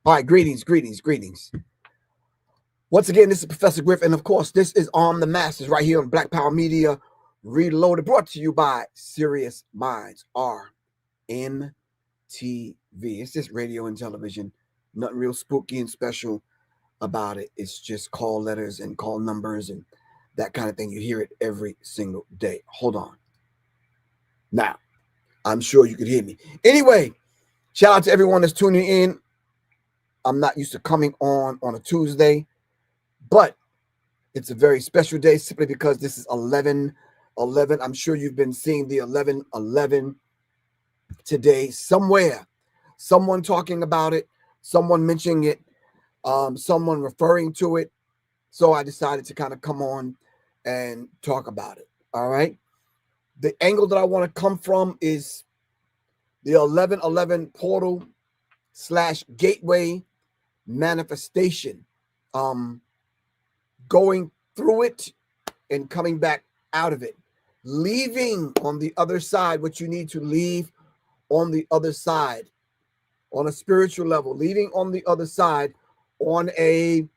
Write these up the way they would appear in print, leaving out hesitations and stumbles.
All right, greetings, greetings, greetings. Once again, this is Professor Griff, and of course, this is On the Masses right here on Black Power Media Reloaded, brought to you by Serious Minds, RMTV. It's just radio and television, nothing real spooky and special about it. It's just call letters and call numbers and that kind of thing. You hear it every single day. Hold on. Now, I'm sure you could hear me. Anyway, shout out to everyone that's tuning in. I'm not used to coming on a Tuesday, but it's a very special day simply because this is 11/11. I'm sure you've been seeing the 11/11 today somewhere. Someone talking about it, someone mentioning it, someone referring to it. So I decided to kind of come on and talk about it. All right. The angle that I want to come from is the 11/11 portal / gateway manifestation. Going through it and coming back out of it, leaving on the other side what you need to leave on the other side, on a spiritual level, leaving on the other side on a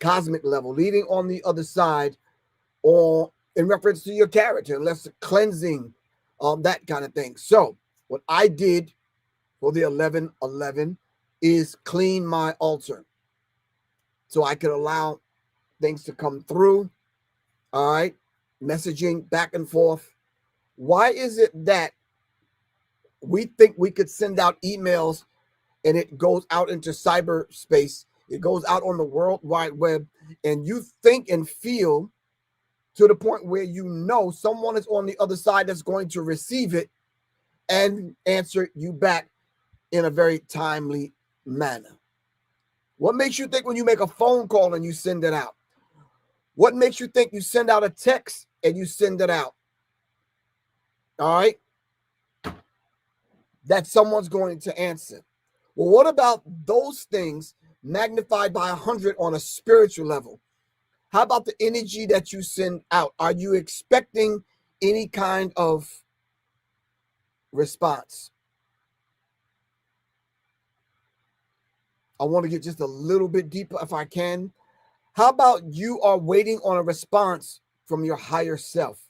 cosmic level, leaving on the other side or in reference to your character, unless cleansing, that kind of thing. So what I did for the 11/11 is clean my altar so I could allow things to come through. All right. Messaging back and forth. Why is it that we think we could send out emails and it goes out into cyberspace? It goes out on the World Wide Web, and you think and feel to the point where you know someone is on the other side that's going to receive it and answer you back in a very timely manner. What makes you think when you make a phone call and you send it out? What makes you think you send out a text and you send it out? All right. That someone's going to answer. Well, what about those things magnified by 100 on a spiritual level? How about the energy that you send out? Are you expecting any kind of response? I want to get just a little bit deeper if I can. How about you are waiting on a response from your higher self?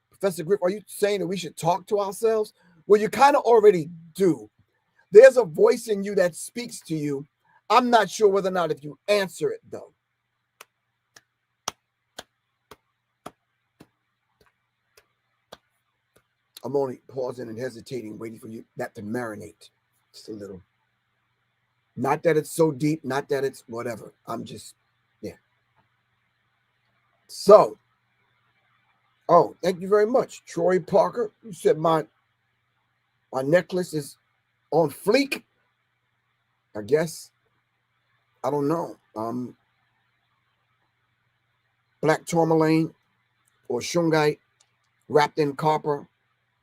Professor Griff, are you saying that we should talk to ourselves? Well, you kind of already do. There's a voice in you that speaks to you. I'm not sure whether or not if you answer it, though. I'm only pausing and hesitating, waiting for you that to marinate just a little. Not that it's so deep, not that it's whatever. I'm just, yeah. So, oh, thank you very much, Troy Parker. You said my necklace is on fleek. I guess. I don't know. Black tourmaline or shungite wrapped in copper.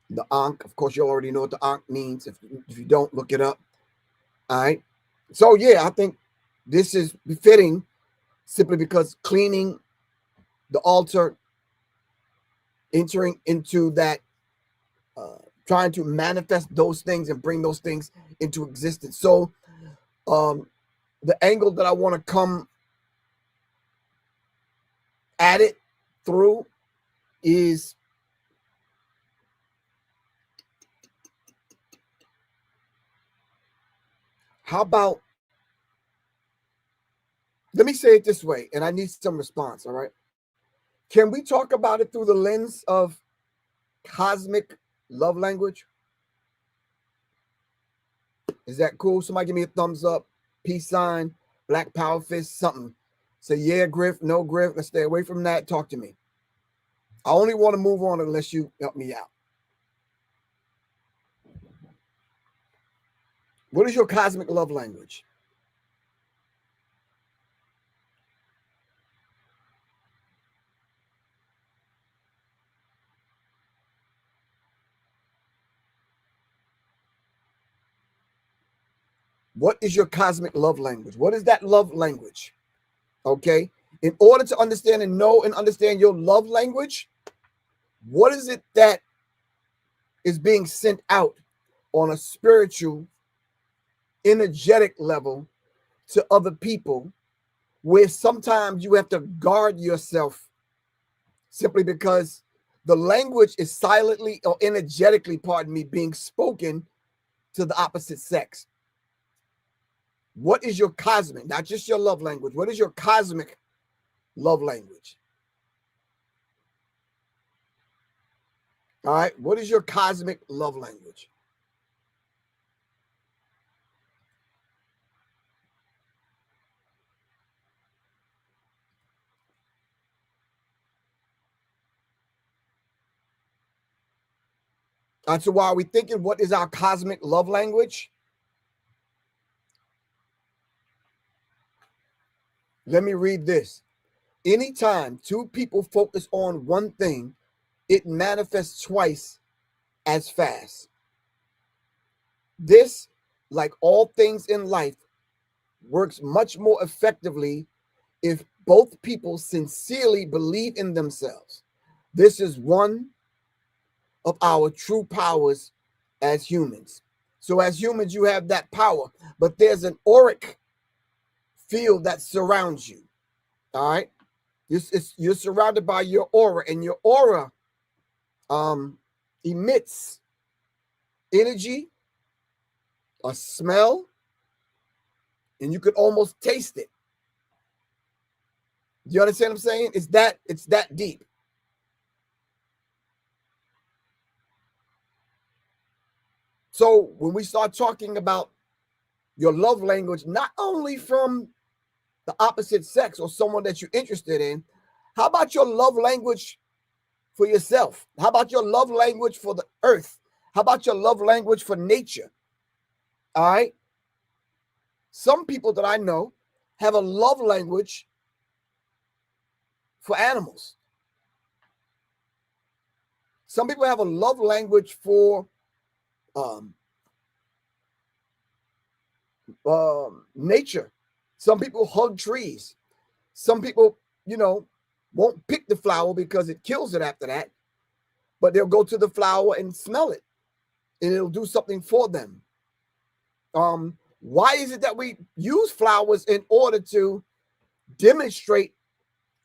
The Ankh, of course, you already know what the Ankh means. If you don't, look it up. All right. So, yeah, I think this is befitting simply because cleaning the altar, entering into that, trying to manifest those things and bring those things into existence. So, the angle that I want to come at it through is how about, let me say it this way, and I need some response, all right? Can we talk about it through the lens of cosmic love language? Is that cool? Somebody give me a thumbs up, peace sign, black power fist, something. Say, yeah, Griff, no, Griff. Let's stay away from that. Talk to me. I only want to move on unless you help me out. What is your cosmic love language? What is your cosmic love language? What is that love language? Okay. In order to understand and know and understand your love language, what is it that is being sent out on a spiritual energetic level to other people, where sometimes you have to guard yourself simply because the language is silently or energetically, pardon me, being spoken to the opposite sex. What is your cosmic, not just your love language? What is your cosmic love language? All right. What is your cosmic love language? So while we're thinking, what is our cosmic love language? Let me read this. Anytime two people focus on one thing, it manifests twice as fast. This, like all things in life, works much more effectively if both people sincerely believe in themselves. This is one of our true powers as humans. So as humans, you have that power, but there's an auric field that surrounds you. All right. You're surrounded by your aura, and your aura emits energy, a smell, and you could almost taste it. You understand what I'm saying? It's that deep. So when we start talking about your love language, not only from the opposite sex or someone that you're interested in, how about your love language for yourself? How about your love language for the earth? How about your love language for nature? All right. Some people that I know have a love language for animals. Some people have a love language for nature. Some people hug trees. Some people, won't pick the flower because it kills it after that, but they'll go to the flower and smell it, and it'll do something for them. Why is it that we use flowers in order to demonstrate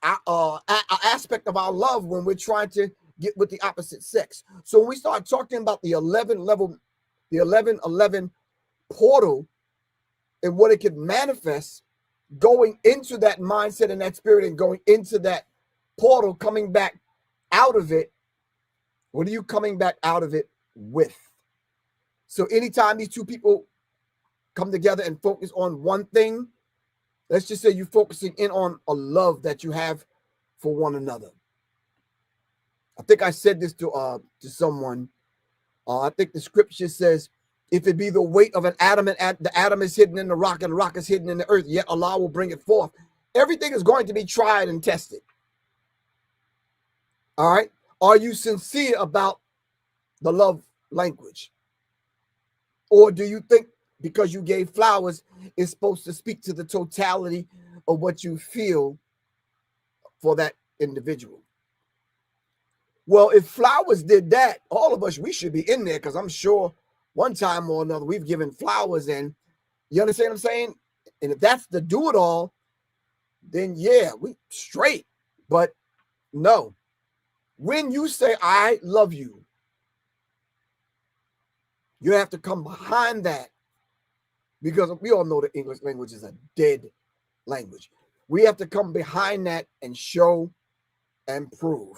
an aspect of our love when we're trying to get with the opposite sex? So when we start talking about the 1111 portal and what it could manifest, going into that mindset and that spirit and going into that portal, coming back out of it, what are you coming back out of it with? So anytime these two people come together and focus on one thing, let's just say you're focusing in on a love that you have for one another. I think I said this to someone. I think the scripture says, if it be the weight of an atom, and the atom is hidden in the rock, and the rock is hidden in the earth, yet Allah will bring it forth. Everything is going to be tried and tested. All right. Are you sincere about the love language? Or do you think because you gave flowers, it's supposed to speak to the totality of what you feel for that individual? Well, if flowers did that, all of us, we should be in there, because I'm sure one time or another we've given flowers, and you understand what I'm saying? And if that's the do-it-all, then yeah, we straight. But no, when you say I love you, you have to come behind that, because we all know the English language is a dead language. We have to come behind that and show and prove.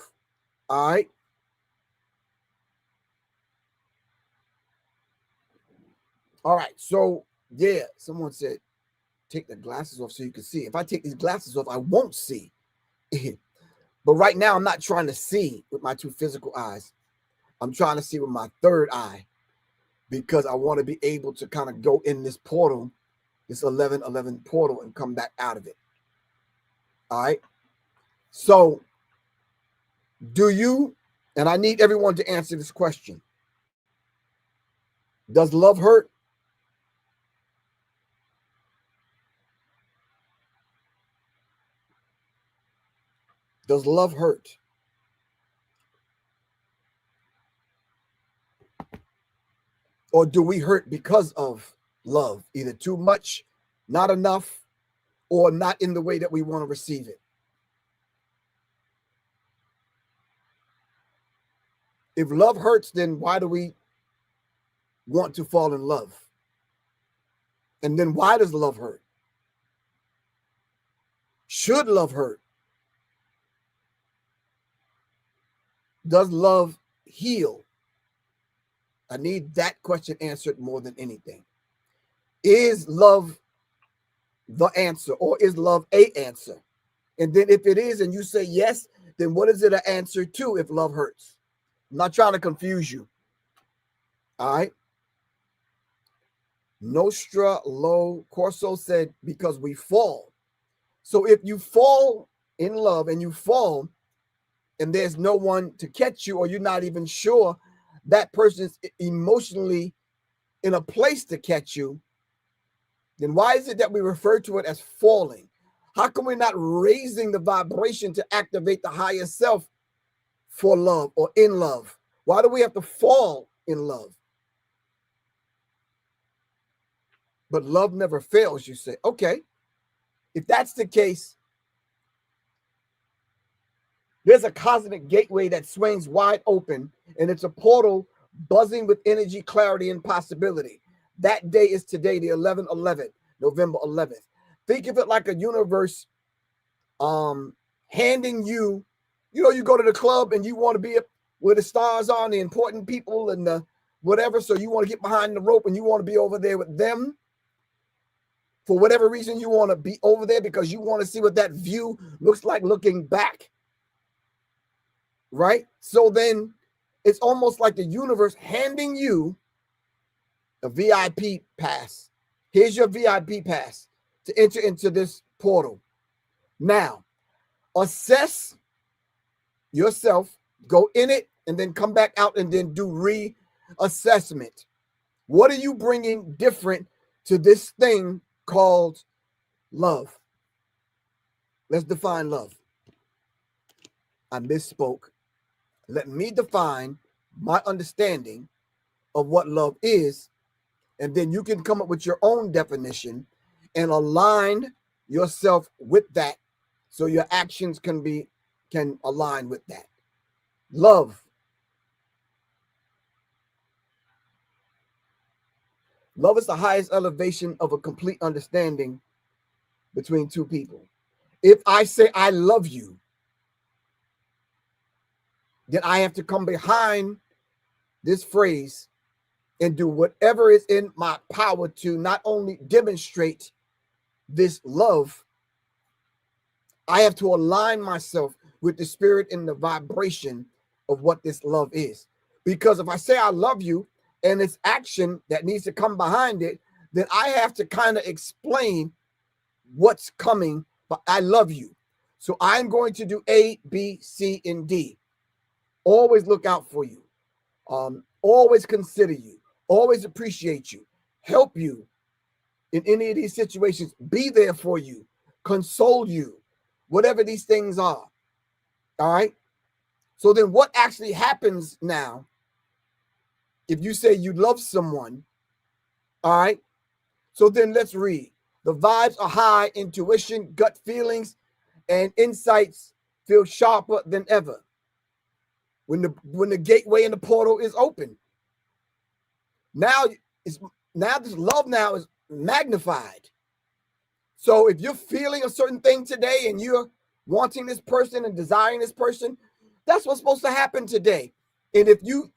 All right. All right. So yeah, someone said, take the glasses off so you can see. If I take these glasses off, I won't see. But right now, I'm not trying to see with my two physical eyes. I'm trying to see with my third eye, because I want to be able to kind of go in this portal, this 1111 portal, and come back out of it. All right. So do you, and I need everyone to answer this question, does love hurt? Does love hurt? Or do we hurt because of love, either too much, not enough, or not in the way that we want to receive it. If love hurts, then why do we want to fall in love? And then why does love hurt? Should love hurt? Does love heal? I need that question answered more than anything. Is love the answer, or is love a answer? And then if it is, and you say yes, then what is it an answer to if love hurts? I'm not trying to confuse you. All right. Nostra Lo Corso said, because we fall. So if you fall in love and you fall and there's no one to catch you, or you're not even sure that person's emotionally in a place to catch you, then why is it that we refer to it as falling? How come we're not raising the vibration to activate the higher self for love or in love? Why do we have to fall in love? But love never fails, you say. Okay, if that's the case, there's a cosmic gateway that swings wide open, and it's a portal buzzing with energy, clarity, and possibility. That day is today, the 11/11, November 11th. Think of it like a universe handing you, you go to the club and you want to be where the stars are, and the important people and the whatever, so you want to get behind the rope and you want to be over there with them. For whatever reason, you want to be over there because you want to see what that view looks like looking back. Right? So then it's almost like the universe handing you a VIP pass. Here's your VIP pass to enter into this portal. Now, assess yourself, go in it, and then come back out and then do reassessment. What are you bringing different to this thing called love? Let's define love. I misspoke. Let me define my understanding of what love is, and then you can come up with your own definition and align yourself with that so your actions can align with that. Love. Love is the highest elevation of a complete understanding between two people. If I say I love you, then I have to come behind this phrase and do whatever is in my power to not only demonstrate this love, I have to align myself with the spirit and the vibration of what this love is. Because if I say I love you and it's action that needs to come behind it, then I have to kind of explain what's coming, but I love you. So I'm going to do A, B, C, and D. Always look out for you. Always consider you. Always appreciate you. Help you in any of these situations. Be there for you. Console you. Whatever these things are. All right? So then what actually happens now if you say you love someone? All right? So then let's read. The vibes are high, intuition, gut feelings, and insights feel sharper than ever. When the gateway and the portal is open. Now this love now is magnified. So if you're feeling a certain thing today and you're wanting this person and desiring this person, that's what's supposed to happen today. And if you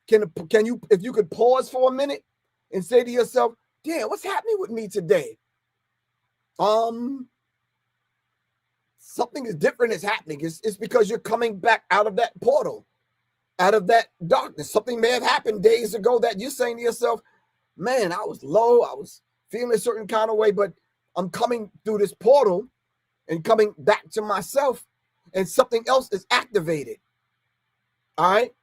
could pause for a minute and say to yourself, damn, what's happening with me today? Something is different is happening. It's because you're coming back out of that portal, out of that darkness. Something may have happened days ago that you're saying to yourself, man, I was low. I was feeling a certain kind of way, but I'm coming through this portal and coming back to myself, and something else is activated. All right.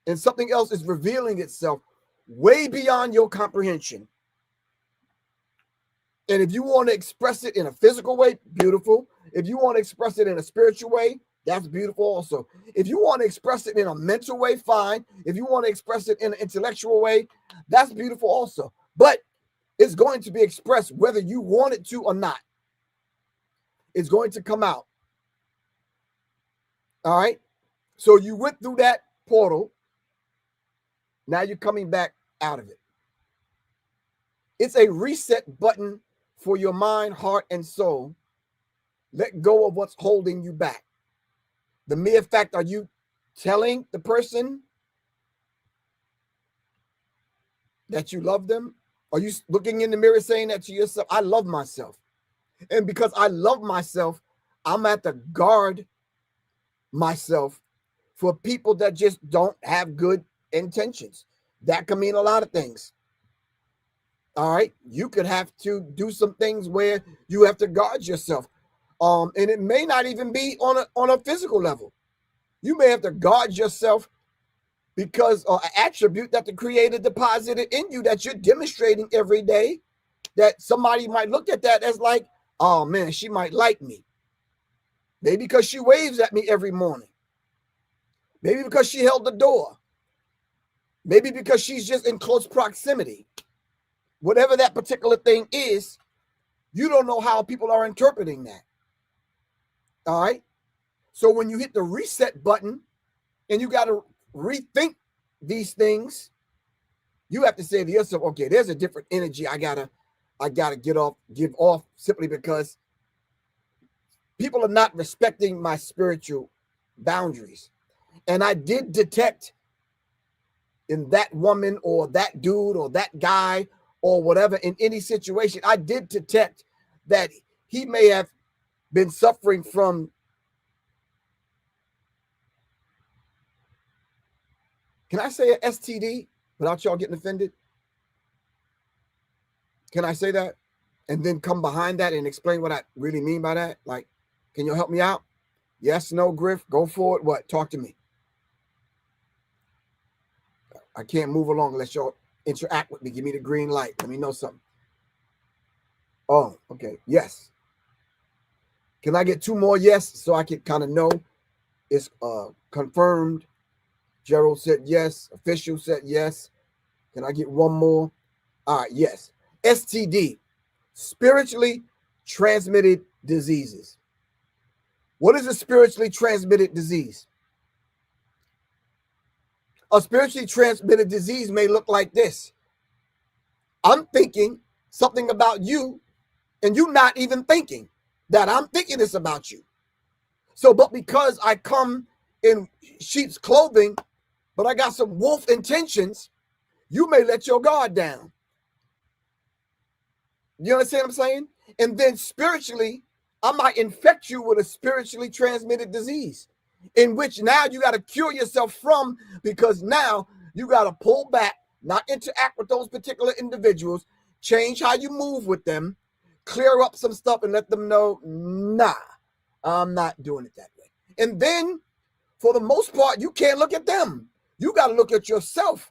And something else is revealing itself way beyond your comprehension. And if you want to express it in a physical way, beautiful. If you want to express it in a spiritual way, that's beautiful also. If you want to express it in a mental way, fine. If you want to express it in an intellectual way, that's beautiful also. but it's going to be expressed whether you want it to or not. It's going to come out. All right. So you went through that portal. Now you're coming back out of it. It's a reset button for your mind, heart, and soul. Let go of what's holding you back. The mere fact, are you telling the person that you love them? Are you looking in the mirror saying that to yourself? I love myself. And because I love myself, I'm at the guard myself for people that just don't have good intentions. That can mean a lot of things. All right. You could have to do some things where you have to guard yourself. And it may not even be on a physical level. You may have to guard yourself because an attribute that the Creator deposited in you that you're demonstrating every day, that somebody might look at that as like, oh man, she might like me. Maybe because she waves at me every morning. Maybe because she held the door. Maybe because she's just in close proximity. Whatever that particular thing is, you don't know how people are interpreting that. All right. So when you hit the reset button and you got to rethink these things, you have to say to yourself, okay, there's a different energy I gotta give off simply because people are not respecting my spiritual boundaries. And I did detect in that woman or that dude or that guy or whatever, in any situation, I did detect that he may have been suffering from, can I say an STD without y'all getting offended? Can I say that? And then come behind that and explain what I really mean by that? Like, can you help me out? Yes, no, Griff, go for it. What? Talk to me. I can't move along unless y'all interact with me. Give me the green light. Let me know something. Oh, okay. Yes. Can I get 2 more yes so I can kind of know it's confirmed? Gerald said yes. Official said yes. Can I get 1 more? All right, yes. STD, spiritually transmitted diseases. What is a spiritually transmitted disease? A spiritually transmitted disease may look like this. I'm thinking something about you, and you not even thinking that I'm thinking this about you. So, but because I come in sheep's clothing, but I got some wolf intentions, you may let your guard down. You understand what I'm saying? And then spiritually, I might infect you with a spiritually transmitted disease, in which now you got to cure yourself from, because now you got to pull back, not interact with those particular individuals, change how you move with them, clear up some stuff and let them know, nah, I'm not doing it that way. And then for the most part, you can't look at them. You got to look at yourself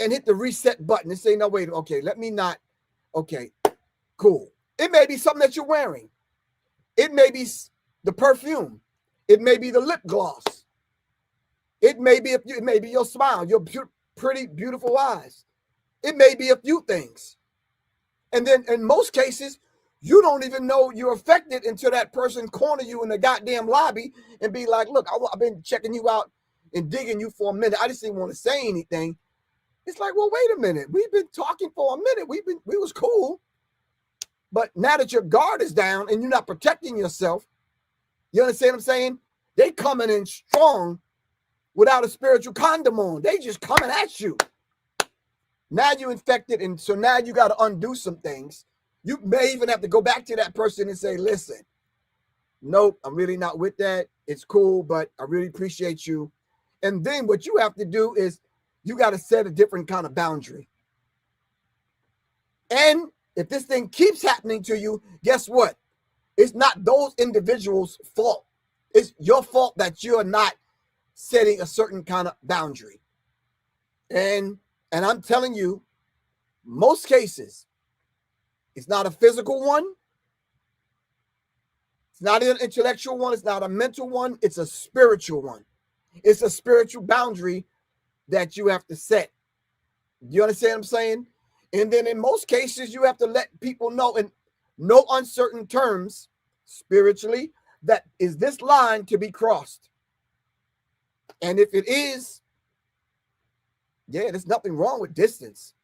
and hit the reset button and say, no, wait, okay, let me not, okay, cool. It may be something that you're wearing. It may be the perfume. It may be the lip gloss. It may be your smile, your pretty, beautiful eyes. It may be a few things. And then in most cases, you don't even know you're affected until that person corner you in the goddamn lobby and be like, look, I've been checking you out and digging you for a minute. I just didn't want to say anything. It's like, well, wait a minute. We've been talking for a minute. We was cool. But now that your guard is down and you're not protecting yourself, you understand what I'm saying? They coming in strong without a spiritual condom on. They just coming at you. Now you infected, and so now you got to undo some things. You may even have to go back to that person and say, listen, nope, I'm really not with that. It's cool, but I really appreciate you. And then what you have to do is you got to set a different kind of boundary. And if this thing keeps happening to you, guess what? It's not those individuals' fault. It's your fault that you're not setting a certain kind of boundary. And I'm telling you, most cases, it's not a physical one. It's not an intellectual one. It's not a mental one. It's a spiritual one. It's a spiritual boundary that you have to set. You understand what I'm saying? And then in most cases, you have to let people know in no uncertain terms, spiritually, that is this line to be crossed. And if it is, yeah, there's nothing wrong with distance.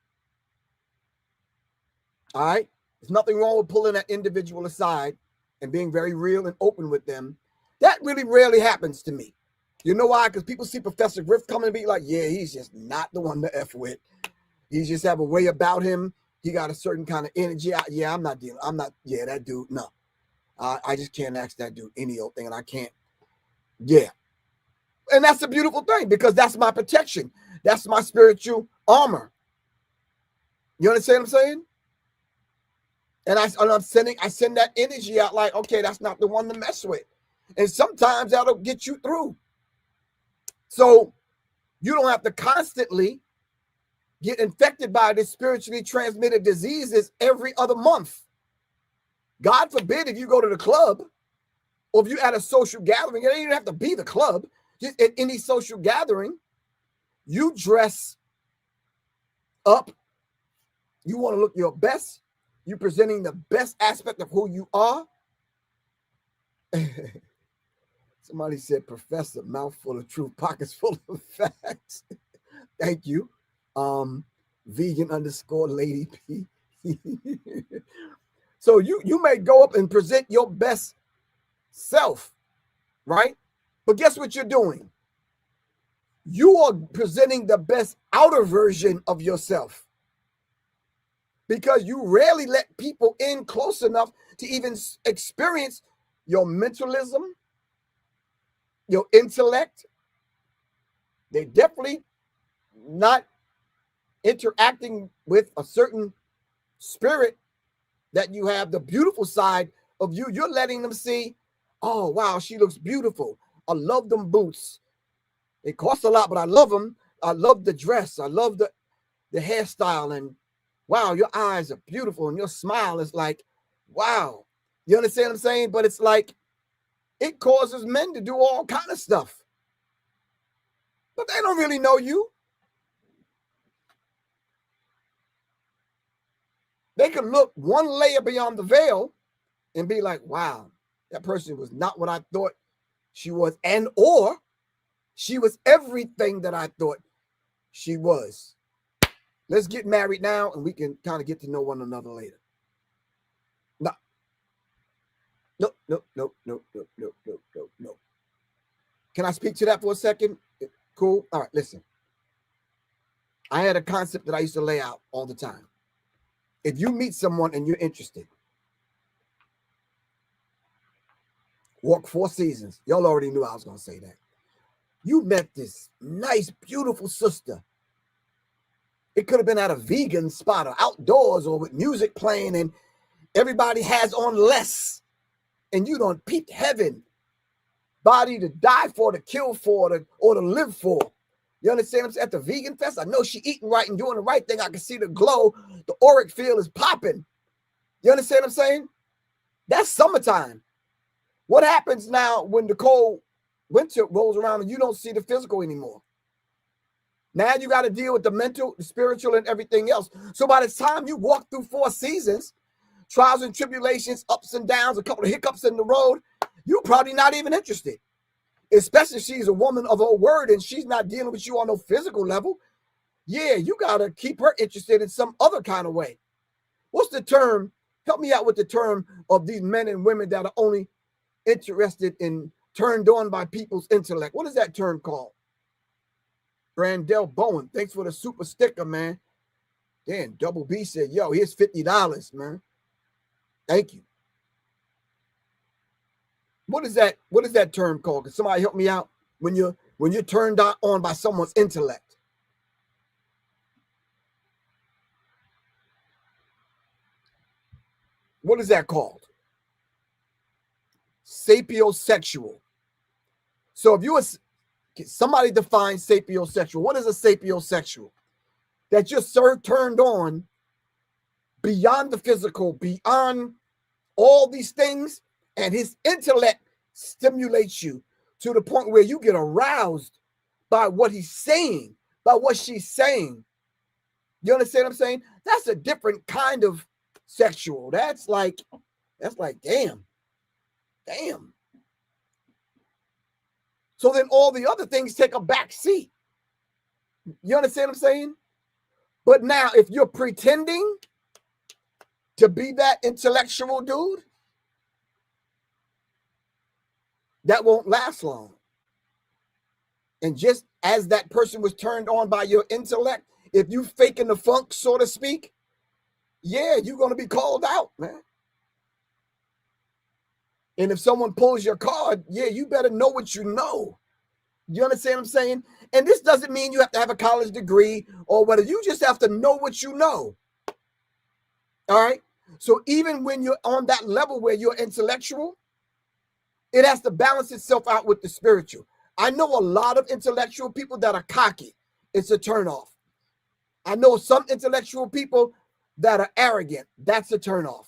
All right? There's nothing wrong with pulling that individual aside and being very real and open with them. That really rarely happens to me. You know why? Because people see Professor Griff coming and be like, yeah, he's just not the one to F with. He just have a way about him. He got a certain kind of energy. Yeah, I'm not dealing. I'm not. Yeah, that dude. No, I just can't ask that dude any old thing, and I can't. Yeah, and that's a beautiful thing because that's my protection. That's my spiritual armor. You understand what I'm saying? And I send that energy out like, okay, that's not the one to mess with. And sometimes that'll get you through. So you don't have to constantly get infected by the spiritually transmitted diseases every other month. God forbid if you go to the club or if you're at a social gathering, it doesn't even have to be the club. Just at any social gathering, you dress up. You want to look your best. You're presenting the best aspect of who you are. Somebody said, Professor, mouthful of truth, pockets full of facts. Thank you. Vegan _ Lady P. So you may go up and present your best self, right? But guess what you're doing? You are presenting the best outer version of yourself because you rarely let people in close enough to even experience your mentalism, your intellect. They definitely not interacting with a certain spirit that you have, the beautiful side of you. You're letting them see, oh, wow, she looks beautiful. I love them boots. They cost a lot, but I love them. I love the dress. I love the hairstyle. And wow, your eyes are beautiful. And your smile is like, wow. You understand what I'm saying? But it's like, it causes men to do all kind of stuff. But they don't really know you. They can look one layer beyond the veil and be like, wow, that person was not what I thought she was. And or she was everything that I thought she was. Let's get married now and we can kind of get to know one another later. No. Can I speak to that for a second? Cool. All right, listen. I had a concept that I used to lay out all the time. If you meet someone and you're interested, walk 4 seasons. Y'all already knew I was going to say that. You met this nice, beautiful sister. It could have been at a vegan spot or outdoors or with music playing and everybody has on less. And you done peeped heaven. Body to die for, to kill for, or to live for. You understand what I'm saying? At the vegan fest, I know she eating right and doing the right thing. I can see the glow. The auric field is popping. You understand what I'm saying? That's summertime. What happens now when the cold winter rolls around and you don't see the physical anymore? Now you got to deal with the mental, the spiritual, and everything else. So by the time you walk through 4 seasons, trials and tribulations, ups and downs, a couple of hiccups in the road, you're probably not even interested. Especially if she's a woman of her word and she's not dealing with you on no physical level. Yeah, you got to keep her interested in some other kind of way. What's the term? Help me out with the term of these men and women that are only interested in, turned on by people's intellect. What is that term called? Brandell Bowen, thanks for the super sticker, man. Damn, Double B said, yo, here's $50, man. Thank you. What is that term called? Can somebody help me out? When you're turned on by someone's intellect. What is that called? Sapiosexual. So if you were, somebody define sapiosexual. What is a sapiosexual? That you're turned on beyond the physical, beyond all these things, and his intellect stimulates you to the point where you get aroused by what he's saying, by what she's saying. You understand what I'm saying? That's a different kind of sexual. That's like, damn. So then all the other things take a back seat. You understand what I'm saying? But now, if you're pretending to be that intellectual dude, that won't last long. And just as that person was turned on by your intellect, if you faking the funk, so to speak, yeah, you're going to be called out, man. And if someone pulls your card, yeah, you better know what you know. You understand what I'm saying? And this doesn't mean you have to have a college degree or whether you just have to know what you know. All right. So even when you're on that level where you're intellectual, it has to balance itself out with the spiritual. I know a lot of intellectual people that are cocky. It's a turnoff. I know some intellectual people that are arrogant. That's a turnoff.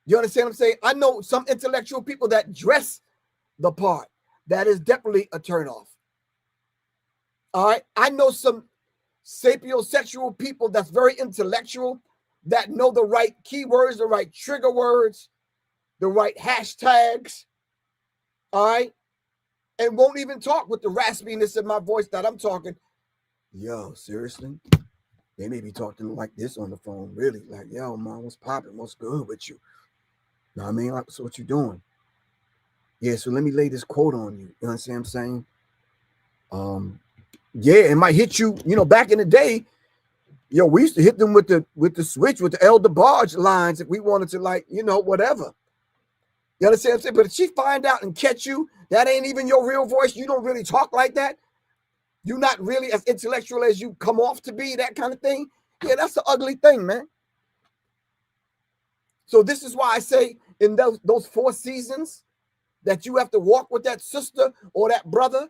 You understand what I'm saying? I know some intellectual people that dress the part. That is definitely a turnoff. All right. I know some sapiosexual people that's very intellectual that know the right keywords, the right trigger words, the right hashtags. All right. And won't even talk with the raspiness in my voice that I'm talking. Yo, seriously? They may be talking like this on the phone, really. Like, yo, man, what's popping? What's good with you? Know what I mean? Like, so what you doing? Yeah, so let me lay this quote on you. You understand what I'm saying? Yeah, it might hit you, back in the day, we used to hit them with the switch, with the Elder Barge lines if we wanted to, like, whatever. You understand what I'm saying? But if she find out and catch you, that ain't even your real voice. You don't really talk like that. You're not really as intellectual as you come off to be, that kind of thing. Yeah, that's the ugly thing, man. So this is why I say in those 4 seasons that you have to walk with that sister or that brother,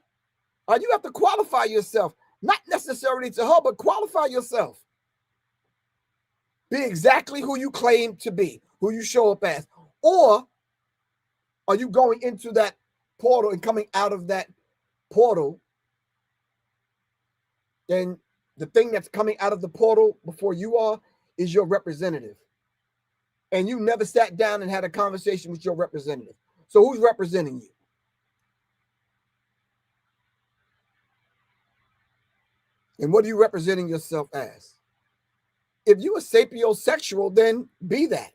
you have to qualify yourself. Not necessarily to her, but qualify yourself. Be exactly who you claim to be, who you show up as. Or are you going into that portal and coming out of that portal? Then the thing that's coming out of the portal before you are is your representative. And you never sat down and had a conversation with your representative. So who's representing you? And what are you representing yourself as? If you are sapiosexual, then be that.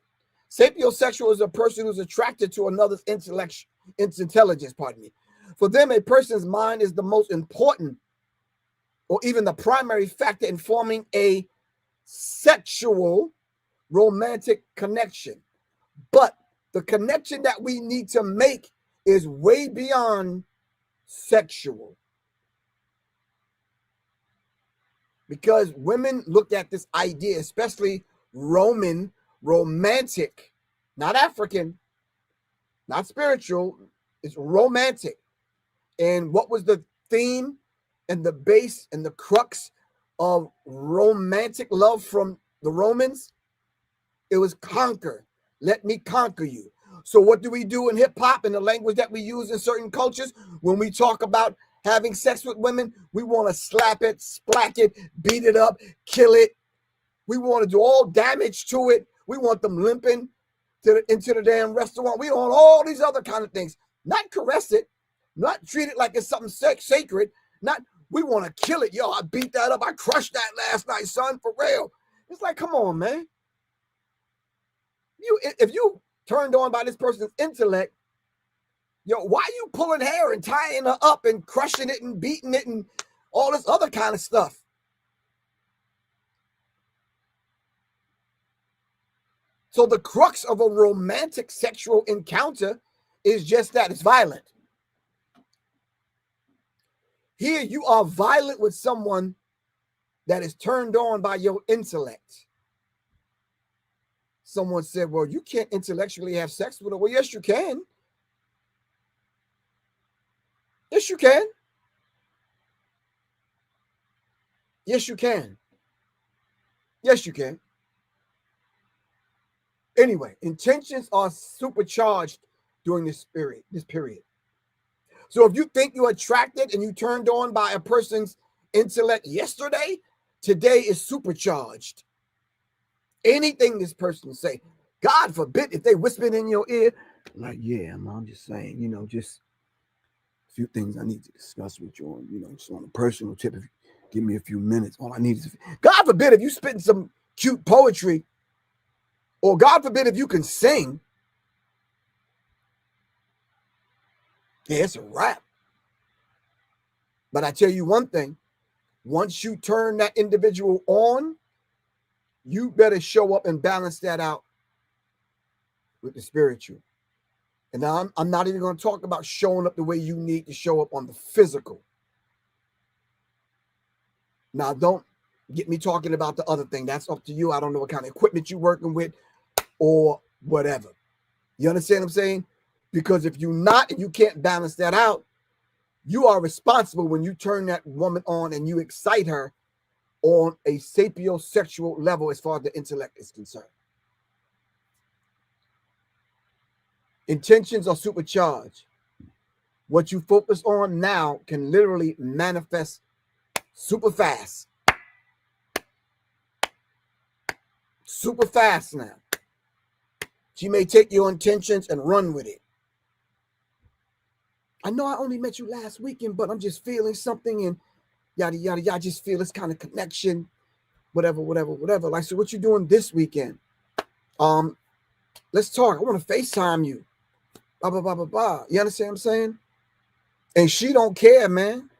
Sapiosexual is a person who's attracted to another's intelligence, pardon me. For them, a person's mind is the most important or even the primary factor in forming a sexual romantic connection. But the connection that we need to make is way beyond sexual. Because women look at this idea, especially Roman, romantic, not African, not spiritual, it's romantic. And what was the theme and the base and the crux of romantic love from the Romans? It was conquer. Let me conquer you. So what do we do in hip hop and the language that we use in certain cultures? When we talk about having sex with women, we want to slap it, splack it, beat it up, kill it. We want to do all damage to it. We want them limping into the damn restaurant. We want all these other kind of things. Not caress it, not treat it like it's something sacred. Not, we want to kill it. Yo, I beat that up. I crushed that last night, son, for real. It's like, come on, man. If you turned on by this person's intellect, why are you pulling hair and tying her up and crushing it and beating it and all this other kind of stuff? So the crux of a romantic sexual encounter is just that. It's violent. Here you are violent with someone that is turned on by your intellect. Someone said, well, you can't intellectually have sex with her. Well, yes, you can. Yes, you can. Yes, you can. Yes, you can. Anyway, intentions are supercharged during this period. So if you think you're attracted and you turned on by a person's intellect yesterday, today is supercharged. Anything this person say, God forbid if they whispered in your ear, like, yeah, I'm just saying, just a few things I need to discuss with you on, just on a personal tip. If you give me a few minutes, all I need is, God forbid if you spitting some cute poetry, or God forbid if you can sing, yeah, it's a wrap. But I tell you one thing, once you turn that individual on, you better show up and balance that out with the spiritual. And now I'm not even going to talk about showing up the way you need to show up on the physical. Now, don't get me talking about the other thing. That's up to you. I don't know what kind of equipment you're working with or whatever. You understand what I'm saying? Because if you're not and you can't balance that out, you are responsible when you turn that woman on and you excite her on a sapiosexual level as far as the intellect is concerned. Intentions are supercharged. What you focus on now can literally manifest super fast. Super fast now. She may take your intentions and run with it. I know I only met you last weekend, but I'm just feeling something and yada, yada, yada. I just feel this kind of connection, whatever. Like, so what you doing this weekend? Let's talk. I want to FaceTime you. Blah, blah, blah, blah, blah. You understand what I'm saying? And she don't care, man.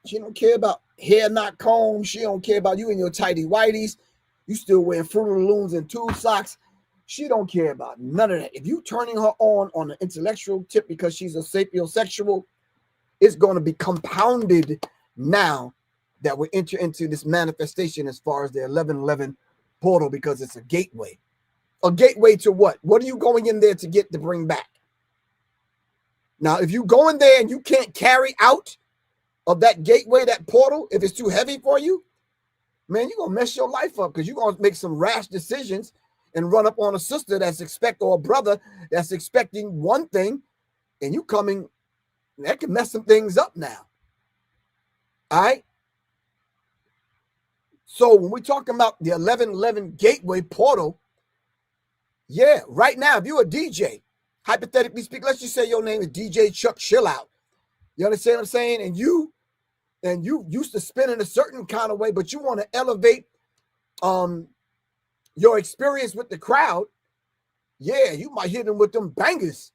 She don't care about hair not combed. She don't care about you and your tighty whities. You still wearing Fruit of the Looms and tube socks. She don't care about none of that. If you turning her on the intellectual tip because she's a sapiosexual, it's going to be compounded now that we enter into this manifestation as far as the 1111 portal, because it's a gateway. A gateway to what? What are you going in there to get to bring back? Now, if you go in there and you can't carry out of that gateway, that portal, if it's too heavy for you, man, you're going to mess your life up, because you're going to make some rash decisions and run up on a sister or a brother that's expecting one thing, and you coming, that can mess some things up now. All right? So when we're talking about the 1111 gateway portal, yeah, right now, if you're a DJ, hypothetically speaking, let's just say your name is DJ Chuck Chill Out. You understand what I'm saying? And you used to spin in a certain kind of way, but you want to elevate your experience with the crowd. Yeah, you might hit them with them bangers.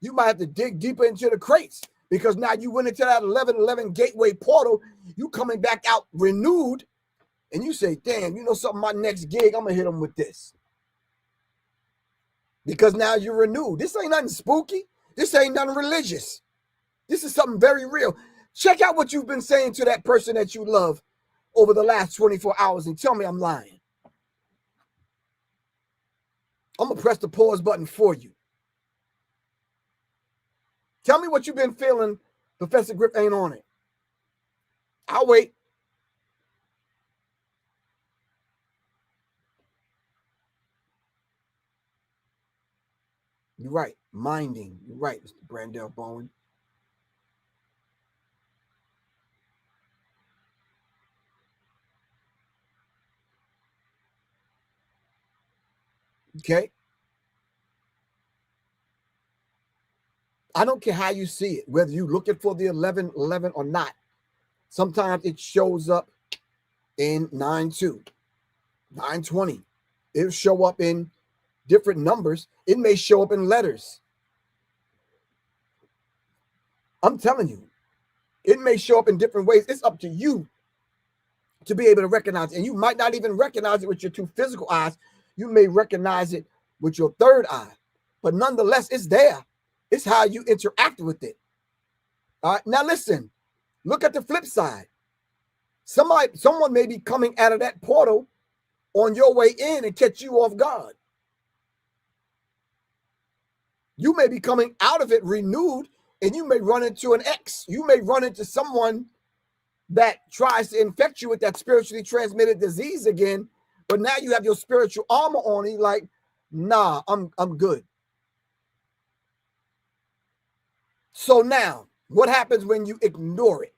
You might have to dig deeper into the crates, because now you went into that 1111 gateway portal. You coming back out renewed, and you say, damn, you know something, my next gig, I'm going to hit them with this. Because now you're renewed. This ain't nothing spooky. This ain't nothing religious. This is something very real. Check out what you've been saying to that person that you love over the last 24 hours and tell me I'm lying. I'm going to press the pause button for you. Tell me what you've been feeling. Professor Griff ain't on it. I'll wait. You're right. Minding. You're right, Mr. Brandell Bowen. Okay. I don't care how you see it, whether you're looking for the 1111 or not. Sometimes it shows up in 9-2, 920. It'll show up in different numbers. It may show up in letters. I'm telling you, it may show up in different ways. It's up to you to be able to recognize it. And you might not even recognize it with your two physical eyes. You may recognize it with your third eye. But nonetheless, it's there. It's how you interact with it. All right. Now listen, look at the flip side. Someone may be coming out of that portal on your way in and catch you off guard. You may be coming out of it renewed, and you may run into an ex. You may run into someone that tries to infect you with that spiritually transmitted disease again. But now you have your spiritual armor on. And you're like, nah, I'm good. So now, what happens when you ignore it?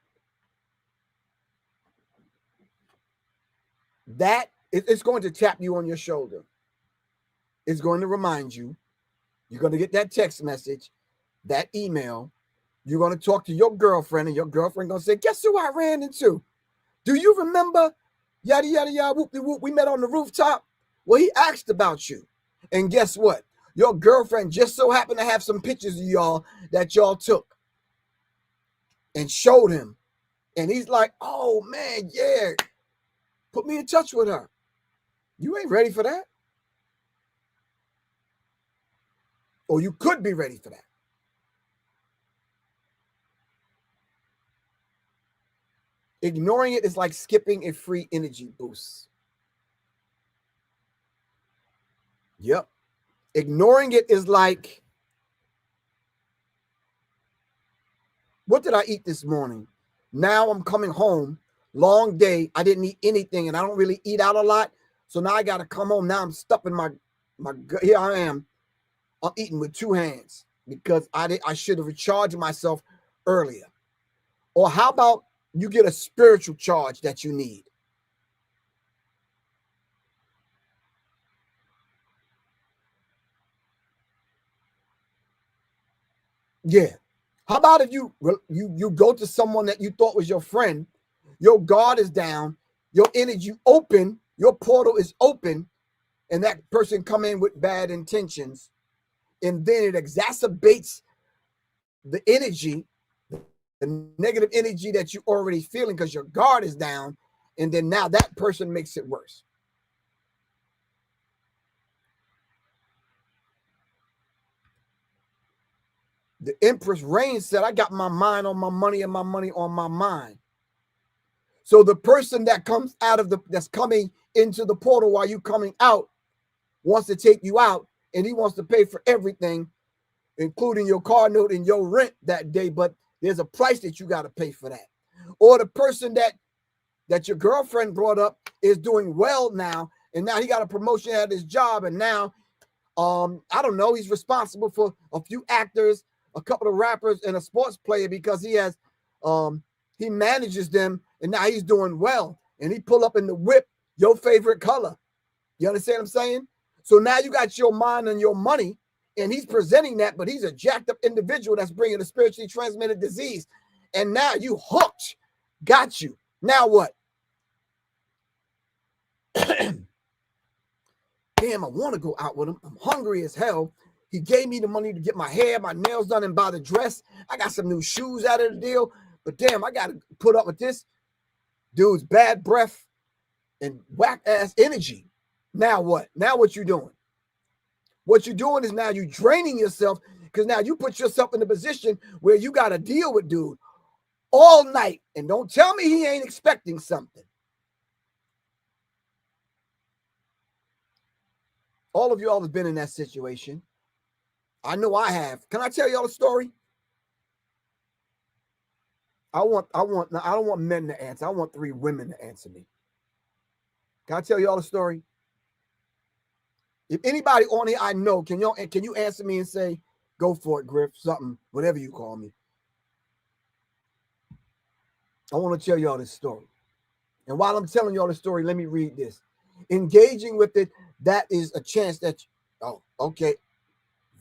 that it's going to tap you on your shoulder. It's going to remind you. You're going to get that text message, that email. You're going to talk to your girlfriend, and your girlfriend going to say, guess who I ran into? Do you remember? Yada, yada, yada, whoop, whoop, we met on the rooftop. Well, he asked about you. And guess what? Your girlfriend just so happened to have some pictures of y'all that y'all took and showed him. And he's like, oh, man, yeah, put me in touch with her. You ain't ready for that. Or you could be ready for that. Ignoring it is like skipping a free energy boost. Yep. Ignoring it is like, what did I eat this morning? Now I'm coming home, long day. I didn't eat anything, and I don't really eat out a lot. So now I got to come home. Now I'm stuffing my here I am. I'm eating with two hands because I should have recharged myself earlier. Or how about you get a spiritual charge that you need? Yeah. How about if you go to someone that you thought was your friend, your guard is down, your energy open, your portal is open, and that person come in with bad intentions, and then it exacerbates the energy, the negative energy that you're already feeling because your guard is down, and then now that person makes it worse. The Empress Reign said, I got my mind on my money and my money on my mind. So the person that comes out of that's coming into the portal while you coming out wants to take you out, and he wants to pay for everything, including your car note and your rent that day, but there's a price that you got to pay for that. Or the person that your girlfriend brought up is doing well now, and now he got a promotion at his job, and now I don't know, he's responsible for a few actors, a couple of rappers, and a sports player because he has he manages them, and now he's doing well, and he pull up in the whip, your favorite color. You understand what I'm saying? So now you got your mind and your money, and he's presenting that, but he's a jacked up individual that's bringing a spiritually transmitted disease. And now you hooked, got you. Now what? Damn, I want to go out with him. I'm hungry as hell. He gave me the money to get my hair, my nails done, and buy the dress. I got some new shoes out of the deal, but damn, I got to put up with this dude's bad breath and whack ass energy. Now what? Now what you doing? What you're doing is now you draining yourself because now you put yourself in a position where you got to deal with dude all night. And don't tell me he ain't expecting something. All of y'all have been in that situation. I know I have. Can I tell y'all a story? I don't want men to answer. I want 3 women to answer me. Can I tell y'all a story? If anybody on here I know, can you answer me and say, go for it, Griff, something, whatever you call me. I want to tell y'all this story. And while I'm telling y'all the story, let me read this. Engaging with it, that is a chance that, oh, okay.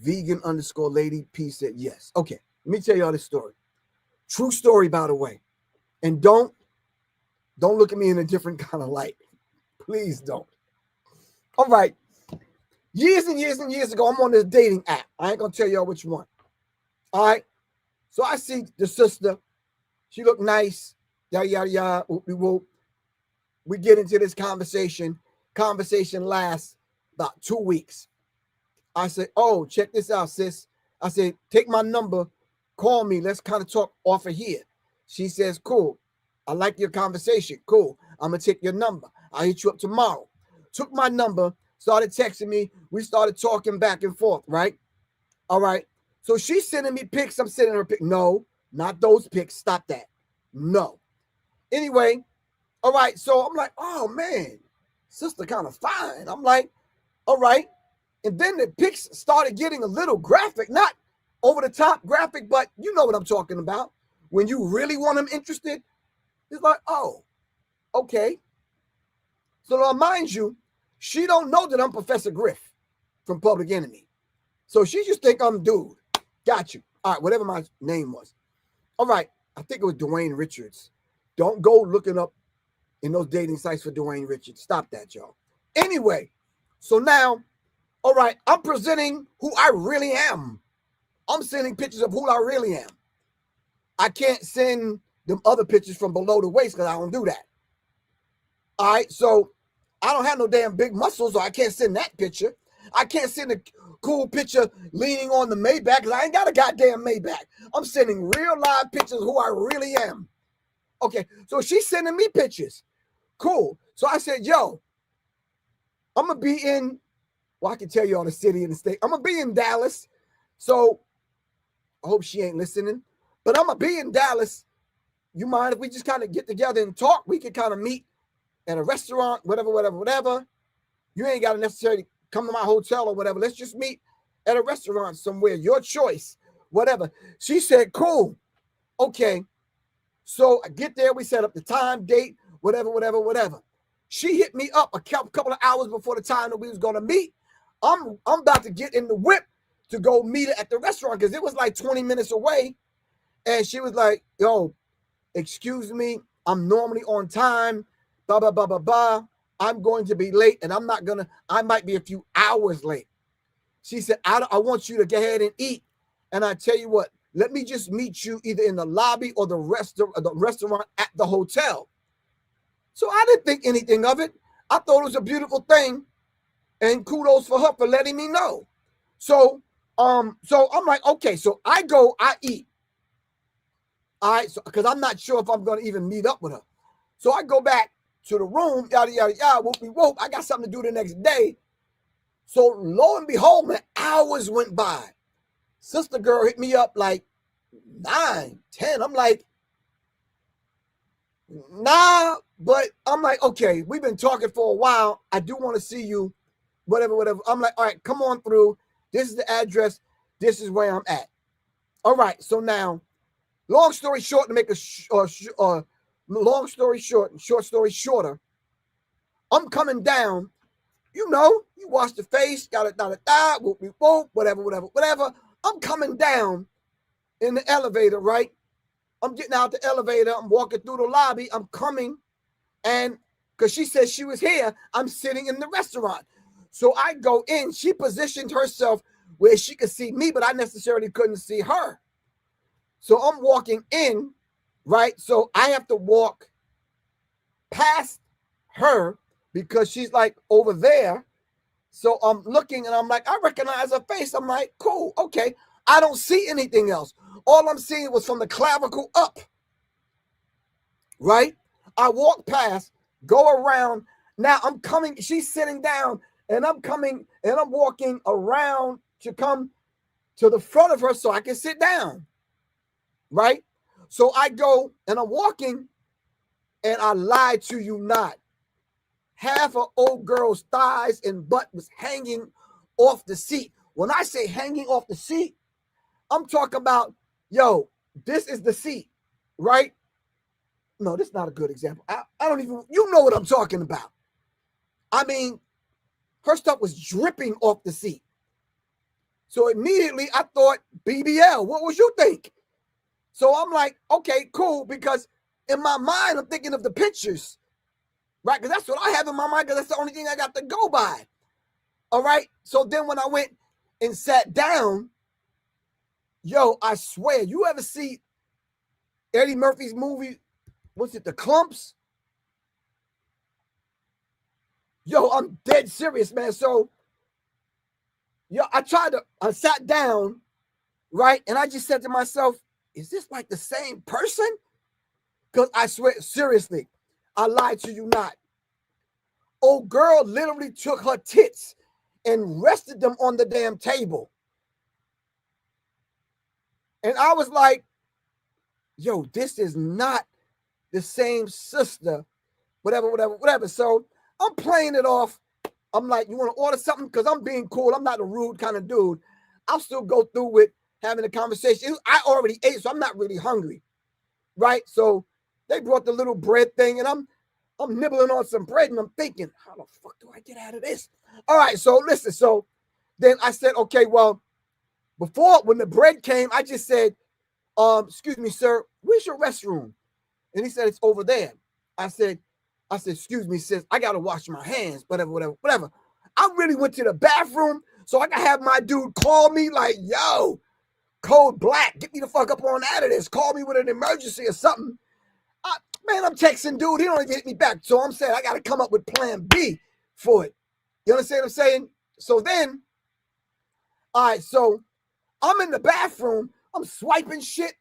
Vegan_lady P said yes. Okay, let me tell y'all this story. True story, by the way. And don't look at me in a different kind of light. Please don't. All right. Years and years and years ago, I'm on this dating app. I ain't going to tell y'all which one. All right. So I see the sister. She looked nice. Yada, yada, yada. We get into this conversation. Conversation lasts about 2 weeks. I said, oh, check this out, sis. I said, take my number. Call me. Let's kind of talk off of here. She says, cool. I like your conversation. Cool. I'm going to take your number. I'll hit you up tomorrow. Took my number. Started texting me. We started talking back and forth, right? All right. So she's sending me pics. I'm sending her pics. No, not those pics. Stop that. No. Anyway, all right. So I'm like, oh, man, sister kind of fine. I'm like, all right. And then the pics started getting a little graphic, not over the top graphic, but you know what I'm talking about. When you really want them interested, it's like, oh, okay. So now, mind you, she don't know that I'm Professor Griff from Public Enemy. So she just think I'm dude. Got you. All right, whatever my name was. All right, I think it was Dwayne Richards. Don't go looking up in those dating sites for Dwayne Richards. Stop that, y'all. Anyway, so now, all right, I'm presenting who I really am. I'm sending pictures of who I really am. I can't send them other pictures from below the waist because I don't do that. All right, so I don't have no damn big muscles, so I can't send that picture. I can't send a cool picture leaning on the Maybach because I ain't got a goddamn Maybach. I'm sending real live pictures of who I really am. Okay, so she's sending me pictures. Cool. So I said, yo, I'm going to be in, well, I can tell you all the city and the state. I'm going to be in Dallas. So I hope she ain't listening. But I'm going to be in Dallas. You mind if we just kind of get together and talk? We can kind of meet at a restaurant, whatever. You ain't got to necessarily come to my hotel or whatever. Let's just meet at a restaurant somewhere. Your choice, whatever. She said, cool. Okay. So I get there. We set up the time, date, whatever. She hit me up a couple of hours before the time that we was going to meet. I'm about to get in the whip to go meet her at the restaurant because it was like 20 minutes away. And she was like, yo, excuse me, I'm normally on time, blah, blah, blah, blah, blah. I'm going to be late and I might be a few hours late. She said, I want you to go ahead and eat. And I tell you what, let me just meet you either in the lobby or the restaurant at the hotel. So I didn't think anything of it. I thought it was a beautiful thing. And kudos for her for letting me know. So I'm like, okay, so I eat. All right, so because I'm not sure if I'm going to even meet up with her. So I go back to the room, yada, yada, yada, whoop. I got something to do the next day. So lo and behold, man, hours went by. Sister girl hit me up like 9, 10. I'm like, nah, but I'm like, okay, we've been talking for a while. I do want to see you, whatever. I'm like, all right, come on through. This is the address. This is where I'm at. All right, so now, long story short, to make a long story short and short story shorter, I'm coming down. You know, you wash the face, whoop, whatever. I'm coming down in the elevator, right? I'm getting out the elevator. I'm walking through the lobby. I'm coming, and because she said she was here, I'm sitting in the restaurant. So I go in. She positioned herself where she could see me, but I necessarily couldn't see her. So I'm walking in, right? So I have to walk past her because she's like over there. So I'm looking and I'm like, I recognize her face. I'm like, cool, okay. I don't see anything else. All I'm seeing was from the clavicle up, right? I walk past, go around. Now I'm coming, she's sitting down and I'm coming and I'm walking around to come to the front of her so I can sit down, right? So I go and I'm walking and I lie to you not. Half of old girl's thighs and butt was hanging off the seat. When I say hanging off the seat, I'm talking about, yo, this is the seat, right? No, this is not a good example. I don't even, you know what I'm talking about. I mean, her stuff was dripping off the seat. So immediately I thought, BBL, what would you think? So I'm like, okay, cool, because in my mind, I'm thinking of the pictures, right? Because that's what I have in my mind, because that's the only thing I got to go by. All right. So then when I went and sat down, yo, I swear, you ever see Eddie Murphy's movie? What's it, The Clumps? Yo, I'm dead serious, man. So, yo, I sat down, right? And I just said to myself, is this like the same person? Because I swear, seriously, I lied to you not. Old girl literally took her tits and rested them on the damn table. And I was like, yo, this is not the same sister, whatever. So I'm playing it off. I'm like, you want to order something? Because I'm being cool. I'm not a rude kind of dude. I'll still go through with having a conversation. I already ate, so I'm not really hungry, right? So they brought the little bread thing, and I'm nibbling on some bread and I'm thinking, how the fuck do I get out of this? All right, so listen. So then I said, okay, well, before when the bread came, I just said, excuse me, sir, where's your restroom? And he said, it's over there. I said, excuse me, sis, I gotta wash my hands, whatever. I really went to the bathroom, so I can have my dude call me like, yo, code black, get me the fuck up on out of this. Call me with an emergency or something. Man, I'm texting dude, he don't even hit me back. So I'm saying I gotta come up with plan B for it. You understand what I'm saying? So then, all right, so I'm in the bathroom, I'm swiping shit,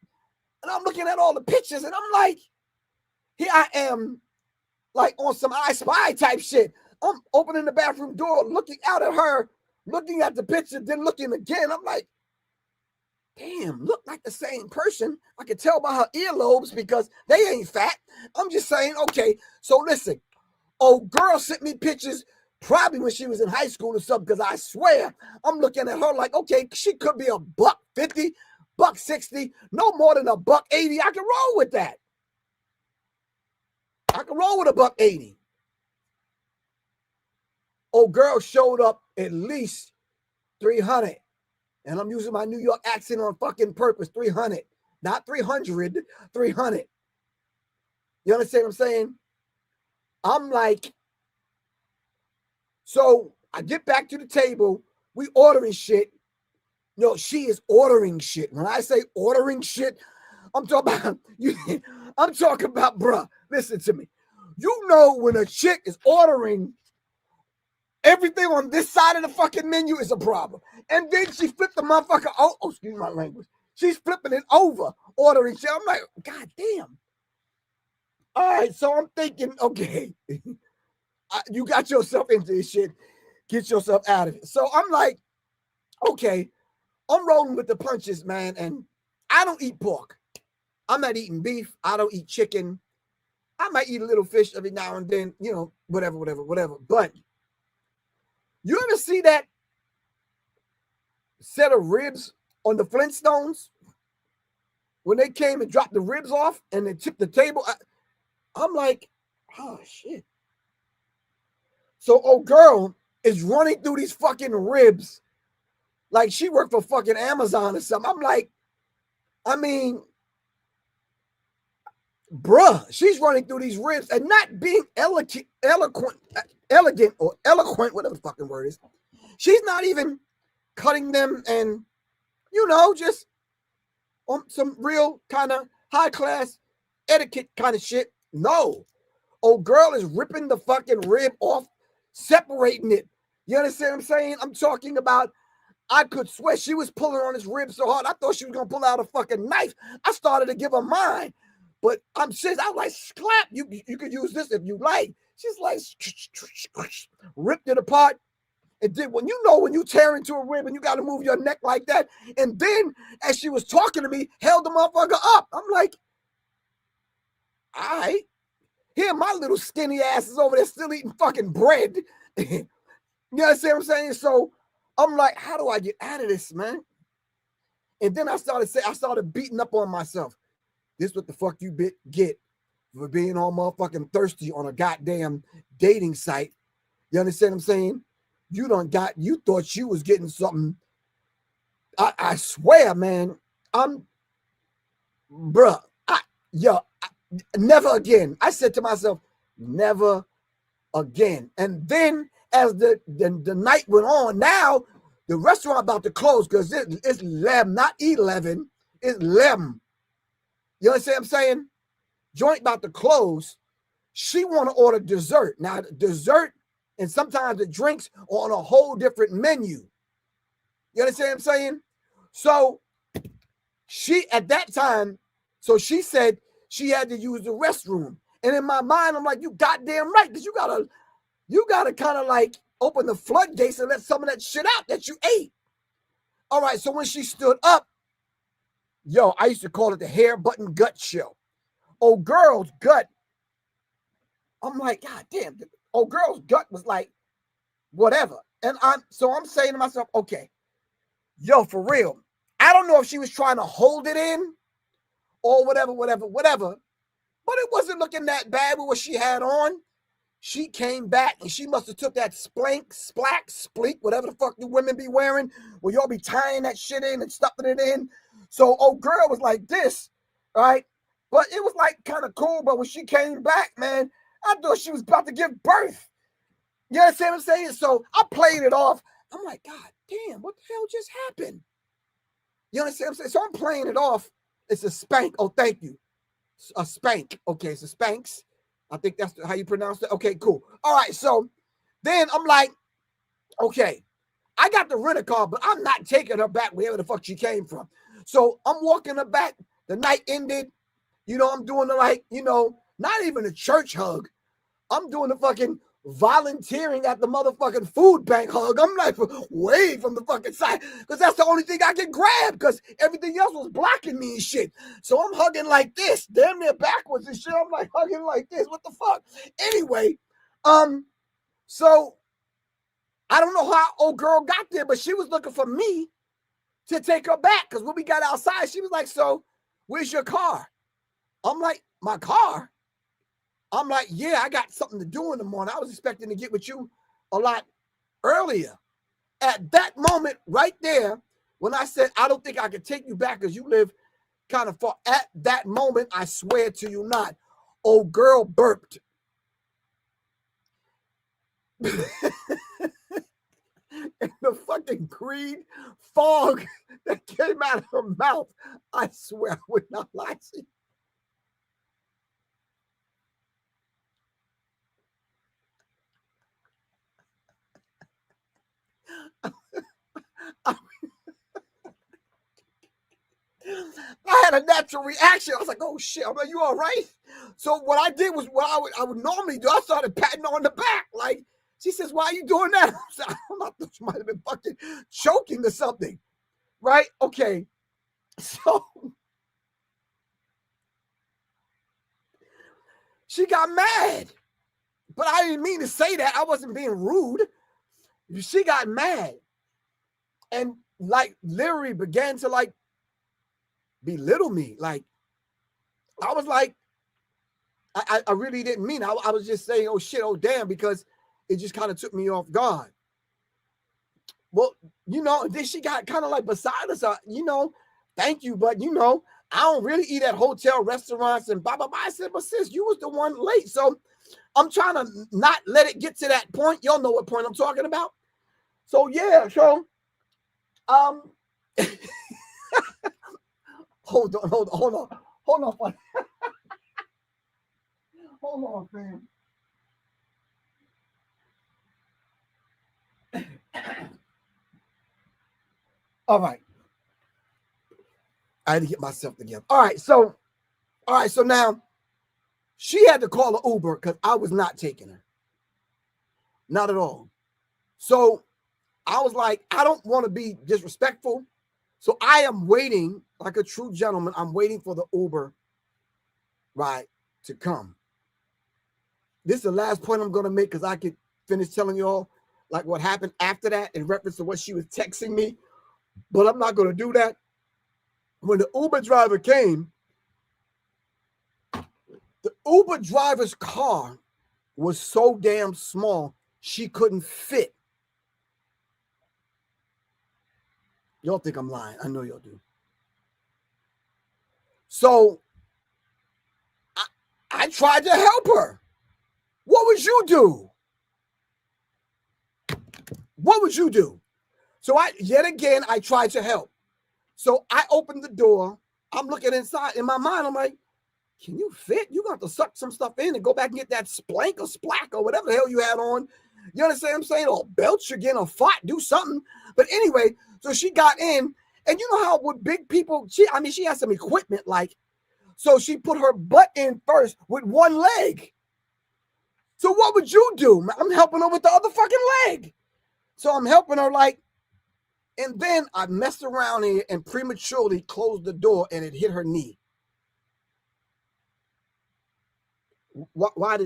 and I'm looking at all the pictures, and I'm like, here I am, like on some I Spy type shit. I'm opening the bathroom door, looking out at her, looking at the picture, then looking again. I'm like, damn, look like the same person. I can tell by her earlobes because they ain't fat. I'm just saying, okay, so listen. Old girl sent me pictures probably when she was in high school or something, because I swear I'm looking at her like, okay, she could be $150, $160, no more than $180. I can roll with that. I can roll with $180. Old girl showed up at least 300. And I'm using my New York accent on fucking purpose. 300. Not 300, 300. You understand what I'm saying? I'm like, so I get back to the table. We ordering shit. No, she is ordering shit. When I say ordering shit, I'm talking about you. I'm talking about, bruh, listen to me. You know when a chick is ordering everything on this side of the fucking menu is a problem. And then she flipped the motherfucker. Oh, excuse my language. She's flipping it over, ordering shit. I'm like, God damn. All right, so I'm thinking, okay, you got yourself into this shit. Get yourself out of it. So I'm like, okay, I'm rolling with the punches, man. And I don't eat pork. I'm not eating beef. I don't eat chicken. I might eat a little fish every now and then, you know, whatever. But you ever see that set of ribs on the Flintstones when they came and dropped the ribs off and they tipped the table? I'm like, oh shit. So old girl is running through these fucking ribs like she worked for fucking Amazon or something. I'm like, I mean, bruh, she's running through these ribs and not being elegant, or eloquent, whatever the fucking word is. She's not even cutting them and, you know, just on some real kind of high class etiquette kind of shit. No. Old girl is ripping the fucking rib off, separating it. You understand what I'm saying? I'm talking about, I could swear she was pulling on this rib so hard, I thought she was going to pull out a fucking knife. I started to give her mine. But I'm serious. I was like, slap. You could use this if you like. She's like, ripped it apart. And then when you tear into a rib and you got to move your neck like that. And then as she was talking to me, held the motherfucker up. I'm like, all right. Here my little skinny ass is over there still eating fucking bread. You understand what I'm saying? So I'm like, how do I get out of this, man? And then I started beating up on myself. This is what the fuck you get for being all motherfucking thirsty on a goddamn dating site. You understand what I'm saying? You thought you was getting something. I swear, man. Never again. I said to myself, never again. And then as the night went on, now the restaurant about to close because it's 11, not 11, it's 11. You understand what I'm saying? Joint about to close. She want to order dessert. Now, dessert and sometimes the drinks are on a whole different menu. You understand what I'm saying? So she, at that time, so she said she had to use the restroom. And in my mind, I'm like, you goddamn right, because you gotta kind of like open the floodgates and let some of that shit out that you ate. All right, so when she stood up, yo, I used to call it the hair button gut show. Old girl's gut, I'm like, God damn, old girl's gut was like, whatever. And I'm saying to myself, okay, yo, for real. I don't know if she was trying to hold it in or whatever. but it wasn't looking that bad with what she had on. She came back and she must have took that splank, splack, spleak, whatever the fuck you women be wearing, where y'all be tying that shit in and stuffing it in. So old girl was like this, right? But it was like kind of cool. But when she came back, man, I thought she was about to give birth. You understand what I'm saying? So I played it off. I'm like, God damn, what the hell just happened? You understand what I'm saying? So I'm playing it off. It's a spank. Oh, thank you. A spank. Okay, it's a spanks. I think that's how you pronounce it. Okay, cool. All right, so then I'm like, okay, I got the rent-a-car, but I'm not taking her back wherever the fuck she came from. So I'm walking her back. The night ended. You know, I'm doing the like, you know, not even a church hug. I'm doing the fucking volunteering at the motherfucking food bank hug. I'm like way from the fucking side because that's the only thing I can grab because everything else was blocking me and shit. So I'm hugging like this, damn near backwards and shit. I'm like hugging like this. What the fuck? Anyway, so I don't know how old girl got there, but she was looking for me to take her back because when we got outside, she was like, "So, where's your car?" I'm like, "My car?" I'm like, yeah, I got something to do in the morning. I was expecting to get with you a lot earlier. At that moment right there, when I said, I don't think I could take you back because you live kind of far. At that moment, I swear to you not, old girl burped. And the fucking green fog that came out of her mouth, I swear I would not lie to you. I had a natural reaction. I was like, "Oh shit!" I'm like, "You all right?" So what I did was what I would normally do. I started patting her on the back. Like she says, "Why are you doing that?" I was like, I don't know. I thought she might have been fucking choking or something, right? Okay, so she got mad, but I didn't mean to say that. I wasn't being rude. She got mad and like literally began to like belittle me. Like I was like, I really didn't mean it. I was just saying, "Oh shit, oh damn," because it just kind of took me off guard. Well, you know, then she got kind of like beside us, you know, thank you, but you know, I don't really eat at hotel restaurants and blah, blah, blah. I said, but sis, you was the one late. So I'm trying to not let it get to that point. Y'all know what point I'm talking about. So yeah, so um hold on, hold on, fam. All right. I had to get myself together. All right, so now she had to call an Uber because I was not taking her. Not at all. So I was like, I don't want to be disrespectful. So I am waiting like a true gentleman. I'm waiting for the Uber ride to come. This is the last point I'm going to make because I could finish telling you all like what happened after that in reference to what she was texting me. But I'm not going to do that. When the Uber driver came, the Uber driver's car was so damn small, she couldn't fit. Y'all think I'm lying. I know y'all do. So I tried to help her. What would you do? What would you do? So yet again, I tried to help. So I opened the door. I'm looking inside. In my mind, I'm like, can you fit? You're going to have to suck some stuff in and go back and get that splank or splack or whatever the hell you had on. You understand what I'm saying? Or belch again or fought, do something. But anyway, so she got in. And you know how with big people, she has some equipment like, so she put her butt in first with one leg. So what would you do? I'm helping her with the other fucking leg. So I'm helping her like, and then I messed around here and prematurely closed the door and it hit her knee. Why?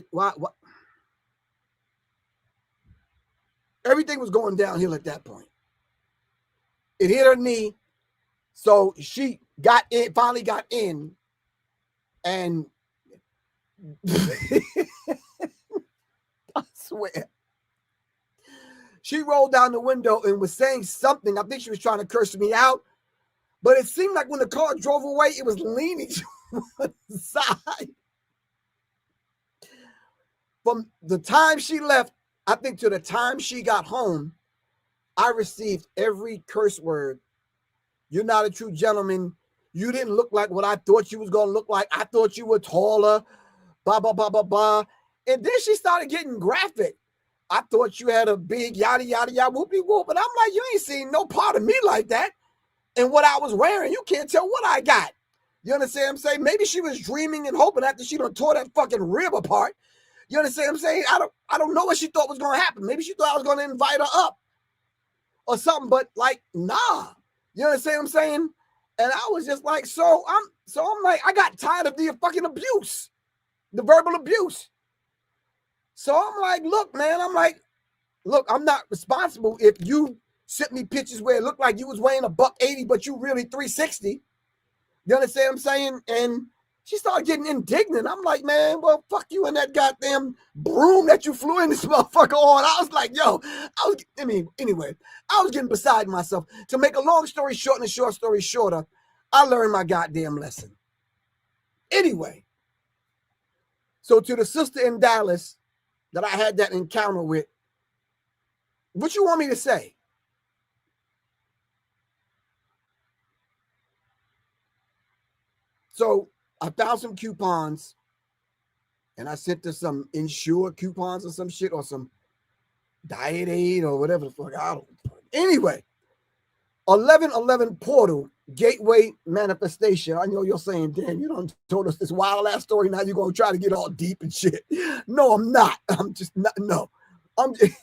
Everything was going downhill at that point. It hit her knee. So she got in, finally got in. And I swear. She rolled down the window and was saying something. I think she was trying to curse me out. But it seemed like when the car drove away, it was leaning to one side. From the time she left, I think to the time she got home, I received every curse word. You're not a true gentleman. You didn't look like what I thought you was going to look like. I thought you were taller. Blah, blah, blah, blah, blah. And then she started getting graphic. I thought you had a big yada, yada, yada, whoopie whoop. But I'm like, you ain't seen no part of me like that. And what I was wearing, you can't tell what I got. You understand what I'm saying? Maybe she was dreaming and hoping after she done tore that fucking rib apart. You understand what I'm saying? I don't know what she thought was going to happen. Maybe she thought I was going to invite her up or something, but like, nah. You understand what I'm saying? And I was just like, so I'm like, I got tired of the fucking abuse, the verbal abuse. So I'm like, look, man, I'm not responsible if you sent me pictures where it looked like you was weighing $180, but you really 360. You understand what I'm saying? And she started getting indignant. I'm like, man, well, fuck you and that goddamn broom that you flew in this motherfucker on. I was like, yo, anyway, I was getting beside myself. To make a long story short and a short story shorter, I learned my goddamn lesson. Anyway, so to the sister in Dallas that I had that encounter with, what you want me to say? So I found some coupons and I sent her some Insure coupons or some shit or some Diet Aid or whatever the fuck. I don't. Anyway, 1111 portal gateway manifestation. I know you're saying, Dan, you done told us this wild ass story. Now you're going to try to get all deep and shit. No, I'm not. I'm just not. No, I'm just.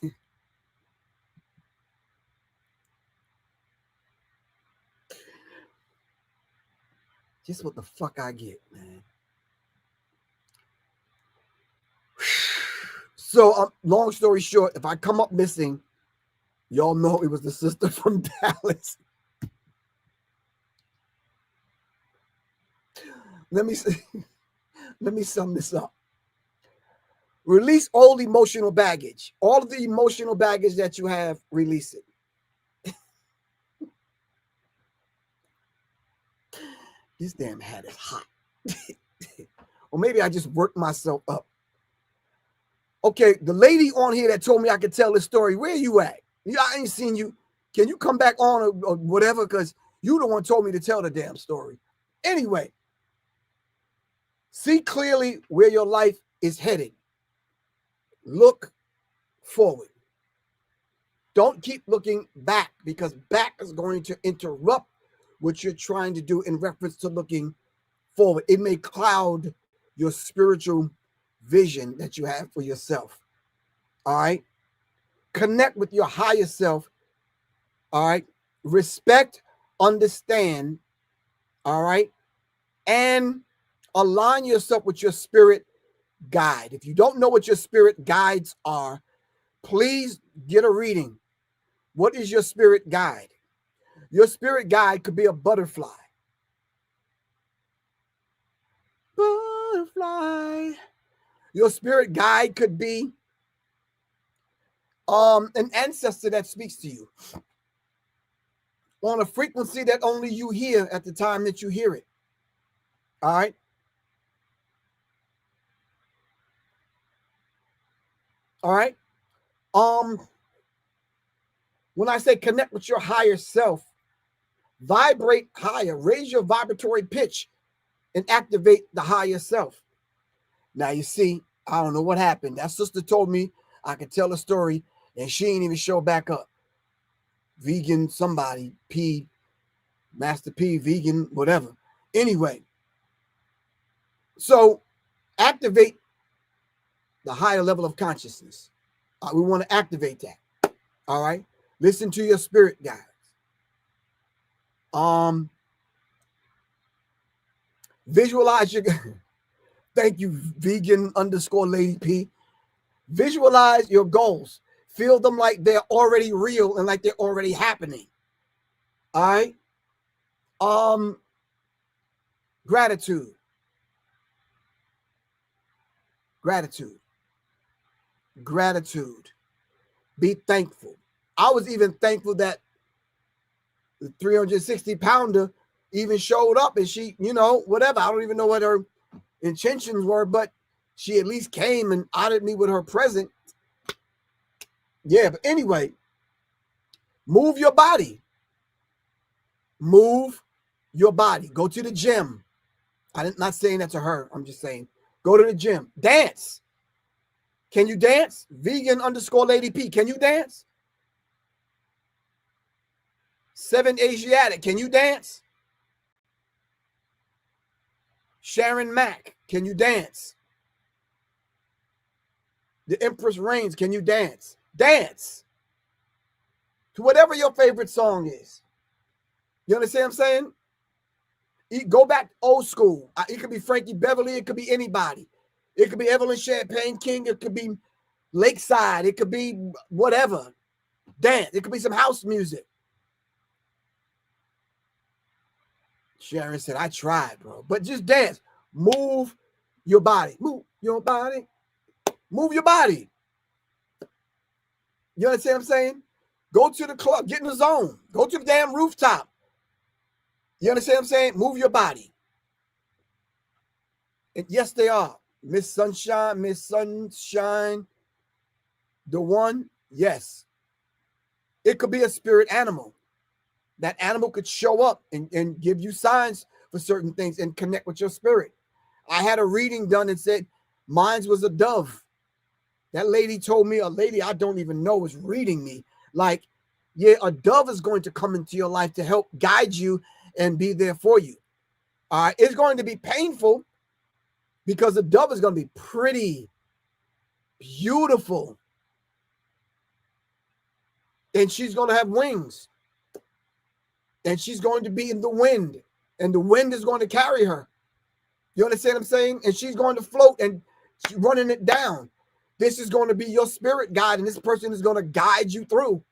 Just what the fuck I get, man. So, long story short, if I come up missing, y'all know it was the sister from Dallas. Let me sum this up. Release all emotional baggage. All of the emotional baggage that you have, release it. This damn hat is hot. Or maybe I just worked myself up. Okay, the lady on here that told me I could tell this story, where you at? I ain't seen you. Can you come back on or whatever? Because you the one told me to tell the damn story. Anyway, see clearly where your life is headed. Look forward. Don't keep looking back, because back is going to interrupt what you're trying to do in reference to looking forward. It may cloud your spiritual vision that you have for yourself. All right. Connect with your higher self. All right. Respect, understand. All right. And align yourself with your spirit guide. If you don't know what your spirit guides are, please get a reading. What is your spirit guide? Your spirit guide could be a butterfly. Butterfly. Your spirit guide could be an ancestor that speaks to you on a frequency that only you hear at the time that you hear it. All right. All right. When I say connect with your higher self, vibrate higher, raise your vibratory pitch and activate the higher self. Now, you see, I don't know what happened. That sister told me I could tell a story and she ain't even show back up. Vegan, somebody, P, Master P, vegan, whatever. Anyway, so activate the higher level of consciousness. We want to activate that. All right. Listen to your spirit guides. Visualize your thank you, vegan _lady P. Visualize your goals. Feel them like they're already real and like they're already happening. All right. Gratitude. Gratitude. Gratitude. Be thankful. I was even thankful that the 360-pounder even showed up, and she, whatever. I don't even know what her intentions were, but she at least came and honored me with her present. Yeah, but anyway, move your body. Move your body. Go to the gym. I'm not saying that to her. I'm just saying, go to the gym. Dance. Can you dance? Vegan_Lady P. Can you dance? 7 Asiatic. Can you dance? Sharon Mack. Can you dance? The Empress Reigns. Can you dance? Dance to whatever your favorite song is. You understand what I'm saying? Go back old school. It could be Frankie Beverly. It could be anybody. It could be Evelyn Champagne King. It could be Lakeside. It could be whatever. Dance. It could be some house music. Sharon said, I tried, bro. But just dance. Move your body. Move your body. Move your body. You understand what I'm saying? Go to the club. Get in the zone. Go to the damn rooftop. You understand what I'm saying? Move your body. And yes, they are. Miss Sunshine, the one, yes. It could be a spirit animal. That animal could show up and give you signs for certain things and connect with your spirit. I had a reading done and said, mine was a dove. That lady told me, a lady I don't even know was reading me. Like, yeah, a dove is going to come into your life to help guide you and be there for you. It's going to be painful because the dove is going to be pretty, beautiful. And she's going to have wings. And she's going to be in the wind. And the wind is going to carry her. You understand what I'm saying? And she's going to float and she's running it down. This is going to be your spirit guide. And this person is going to guide you through.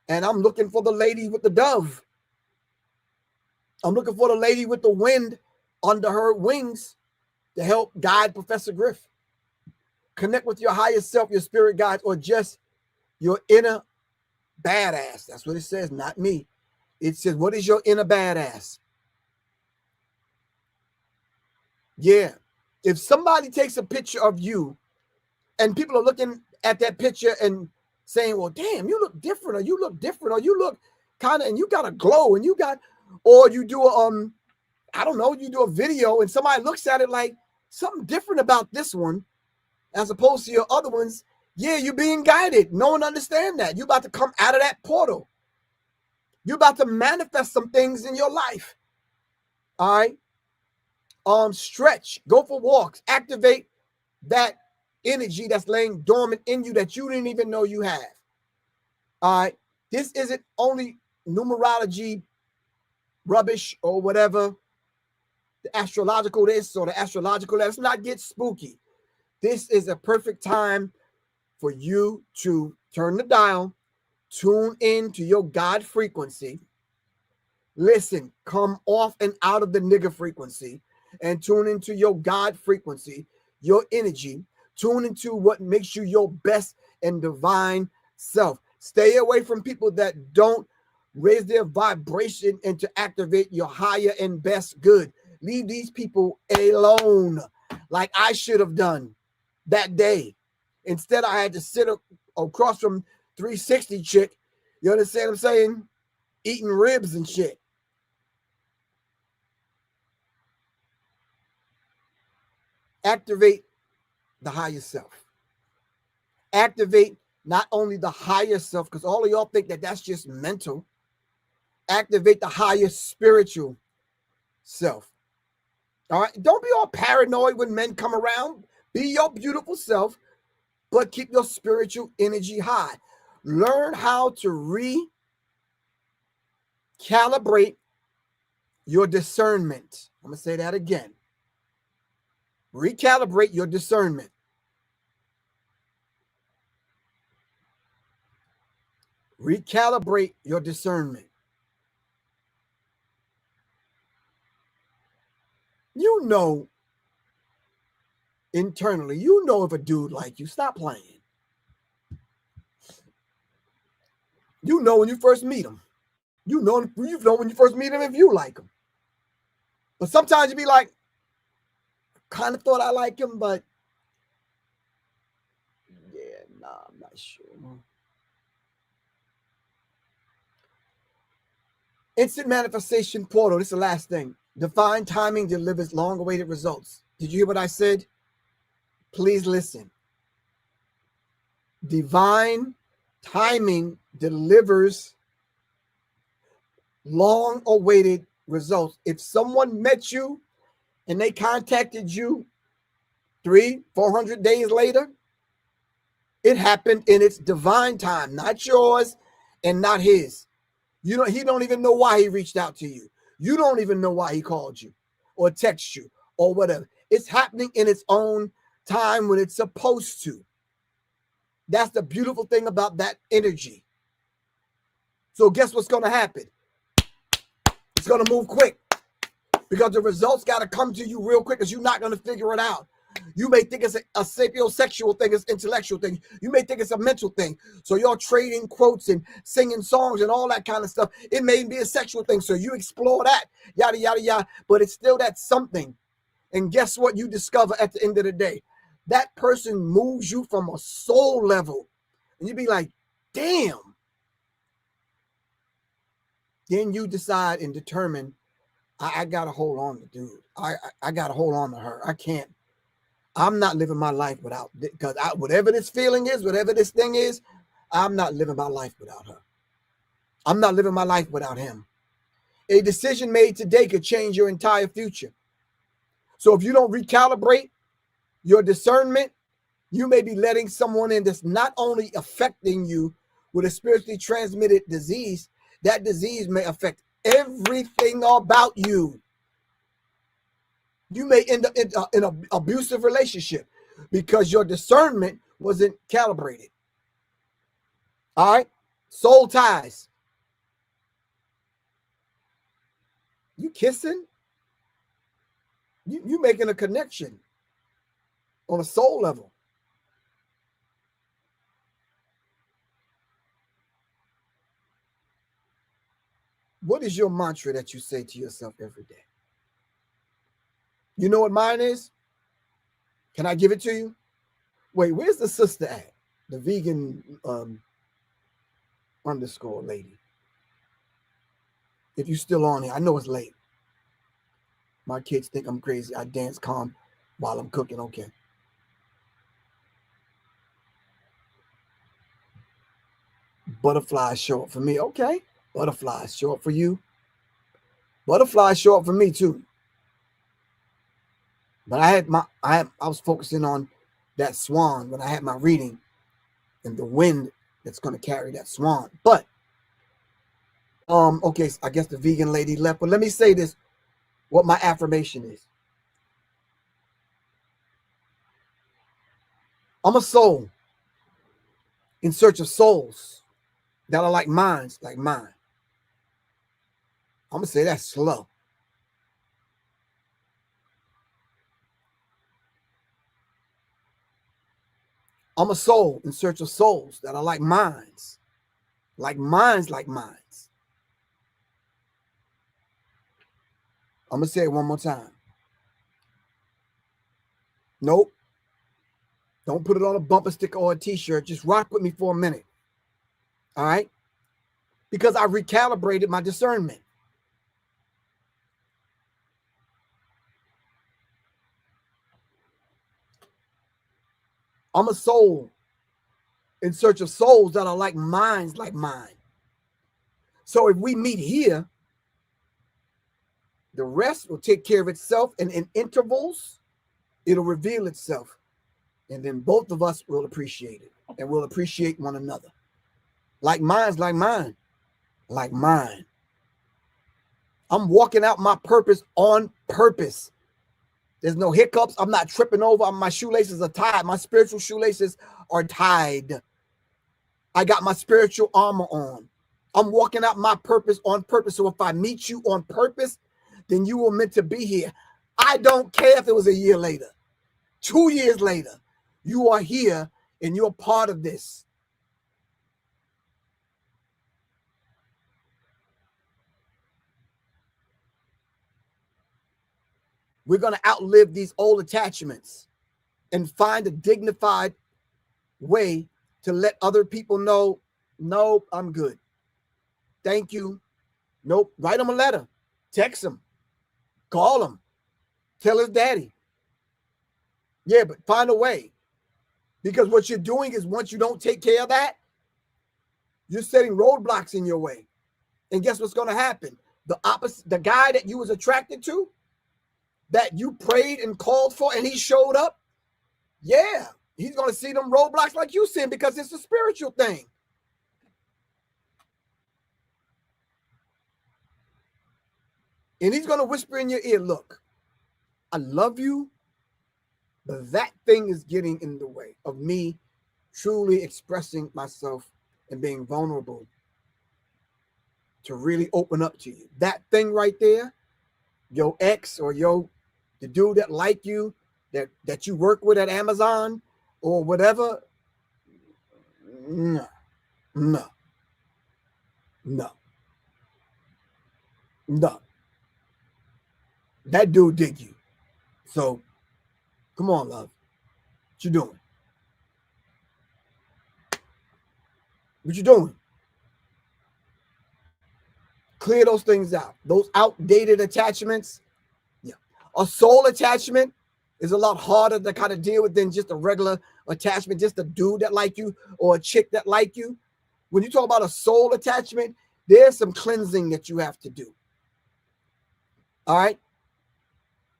And I'm looking for the lady with the dove. I'm looking for the lady with the wind under her wings to help guide Professor Griff. Connect with your higher self, your spirit guides, or just your inner badass. That's what it says, not me. It says, what is your inner badass? Yeah. If somebody takes a picture of you and people are looking at that picture and saying, well, damn, you look different, or you look different, or you look kind of, and you got a glow, and you got, or you do a, I don't know, you do a video and somebody looks at it like something different about this one as opposed to your other ones. Yeah, you're being guided. No one understands that. You're about to come out of that portal. You're about to manifest some things in your life. All right. Stretch, go for walks, activate that energy that's laying dormant in you that you didn't even know you have. All right. This isn't only numerology rubbish or whatever, the astrological this or the astrological that. Let's not get spooky. This is a perfect time for you to turn the dial, tune in to your God frequency. Listen, come off and out of the nigger frequency and tune into your God frequency, your energy. Tune into what makes you your best and divine self. Stay away from people that don't raise their vibration and to activate your higher and best good. Leave these people alone, like I should have done that day. Instead, I had to sit across from 360 chick. You understand what I'm saying? Eating ribs and shit. Activate the higher self. Activate not only the higher self, because all of y'all think that that's just mental. Activate the higher spiritual self. All right. Don't be all paranoid when men come around. Be your beautiful self, but keep your spiritual energy high. Learn how to recalibrate your discernment. I'm going to say that again. Recalibrate your discernment. Recalibrate your discernment. You know internally. You know if a dude like you, stop playing. You know when you first meet him. You know when you first meet him if you like him. But sometimes you be like, kind of thought I like him, but yeah, nah, I'm not sure. Instant manifestation portal. This is the last thing. Divine timing delivers long-awaited results. Did you hear what I said? Please listen. Divine timing delivers long-awaited results. If someone met you and they contacted you 300-400 days later, it happened in its divine time, not yours and not his. He don't even know why he reached out to you. You don't even know why he called you or texted you or whatever. It's happening in its own time when it's supposed to. That's the beautiful thing about that energy. So guess what's going to happen? It's going to move quick because the results got to come to you real quick because you're not going to figure it out. You may think it's a sapiosexual thing, it's intellectual thing. You may think it's a mental thing. So you're trading quotes and singing songs and all that kind of stuff. It may be a sexual thing. So you explore that, yada, yada, yada. But it's still that something. And guess what you discover at the end of the day? That person moves you from a soul level. And you be like, damn. Then you decide and determine, I got to hold on to dude. I got to hold on to her. I can't. I'm not living my life without, because whatever this feeling is, whatever this thing is, I'm not living my life without her. I'm not living my life without him. A decision made today could change your entire future. So if you don't recalibrate your discernment, you may be letting someone in that's not only affecting you with a spiritually transmitted disease, that disease may affect everything about you. You may end up in an abusive relationship because your discernment wasn't calibrated. All right? Soul ties. You kissing? You making a connection on a soul level. What is your mantra that you say to yourself every day? You know what mine is? Can I give it to you? Wait, where's the sister at? The vegan underscore lady. If you're still on here, I know it's late. My kids think I'm crazy. I dance calm while I'm cooking. Okay. Butterflies show up for me. Okay. Butterflies show up for you. Butterflies show up for me too. But I was focusing on that swan when I had my reading and the wind that's going to carry that swan. But okay, so I guess the vegan lady left. But let me say this, what my affirmation is. I'm a soul in search of souls that are like minds, like mine. I'm going to say that slow. I'm a soul in search of souls that are like minds, like minds, like minds. I'm going to say it one more time. Nope. Don't put it on a bumper sticker or a t-shirt. Just rock with me for a minute. All right? Because I recalibrated my discernment. I'm a soul in search of souls that are like minds, like mine. So if we meet here, the rest will take care of itself, and in intervals, it'll reveal itself. And then both of us will appreciate it, and we'll appreciate one another. Like mine's like mine, like mine. I'm walking out my purpose on purpose. There's no hiccups. I'm not tripping over. My shoelaces are tied. My spiritual shoelaces are tied. I got my spiritual armor on. I'm walking out my purpose on purpose. So if I meet you on purpose, then you were meant to be here. I don't care if it was a year later. 2 years later, you are here and you're part of this. We're going to outlive these old attachments and find a dignified way to let other people know, nope, I'm good. Thank you. Nope. Write them a letter. Text them. Call them. Tell his daddy. Yeah, but find a way. Because what you're doing is once you don't take care of that, you're setting roadblocks in your way. And guess what's going to happen? The opposite, the guy that you was attracted to, that you prayed and called for, and he showed up, yeah, he's going to see them roadblocks like you see, because it's a spiritual thing. And he's going to whisper in your ear, look, I love you, but that thing is getting in the way of me truly expressing myself and being vulnerable to really open up to you. That thing right there, your ex or the dude that like you, that you work with at Amazon or whatever, no. That dude dig you. So come on, love. What you doing? What you doing? Clear those things out. Those outdated attachments. Yeah. A soul attachment is a lot harder to kind of deal with than just a regular attachment, just a dude that like you or a chick that like you. When you talk about a soul attachment, there's some cleansing that you have to do. All right.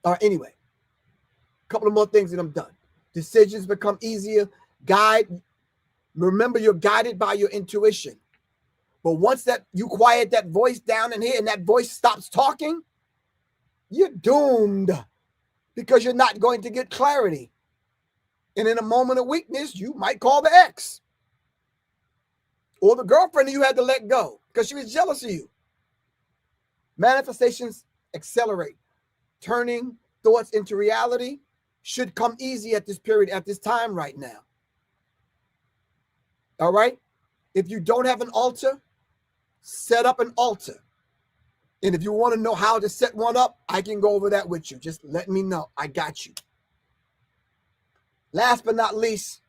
All right. Anyway, a couple of more things and I'm done. Decisions become easier. Remember, you're guided by your intuition. But once that you quiet that voice down in here and that voice stops talking, you're doomed, because you're not going to get clarity. And in a moment of weakness, you might call the ex or the girlfriend you had to let go because she was jealous of you. Manifestations accelerate. Turning thoughts into reality should come easy at this period, at this time right now. All right? If you don't have an altar, set up an altar. And if you want to know how to set one up, I can go over that with you. Just let me know. I got you. Last but not least,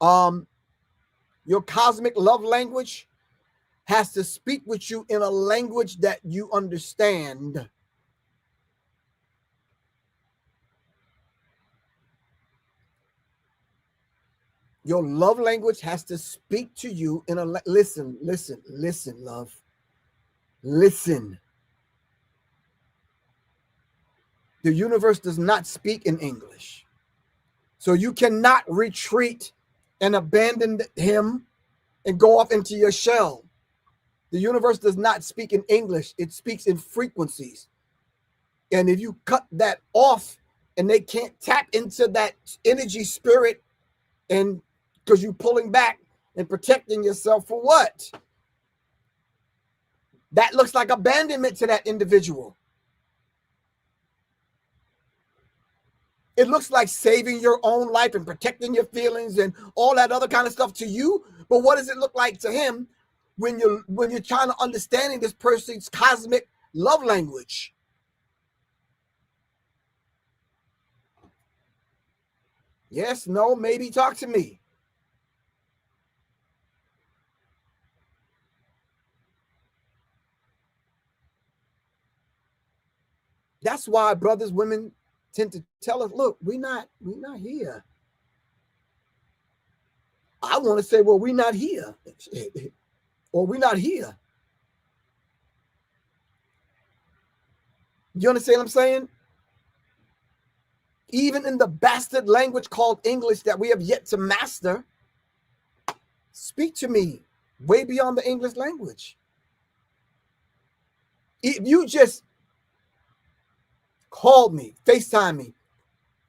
your cosmic love language has to speak with you in a language that you understand. Your love language has to speak to you in a listen, love. Listen. The universe does not speak in English. So you cannot retreat and abandon him and go off into your shell. The universe does not speak in English. It speaks in frequencies. And if you cut that off and they can't tap into that energy spirit, and because you're pulling back and protecting yourself for what? That looks like abandonment to that individual. It looks like saving your own life and protecting your feelings and all that other kind of stuff to you. But what does it look like to him when you're trying to understanding this person's cosmic love language? Yes, no, maybe, talk to me. That's why brothers, women tend to tell us, look, we're not here. I want to say, well, we're not here. Or we're not here. You understand what I'm saying? Even in the bastard language called English that we have yet to master, speak to me way beyond the English language. If you just called me, FaceTime me,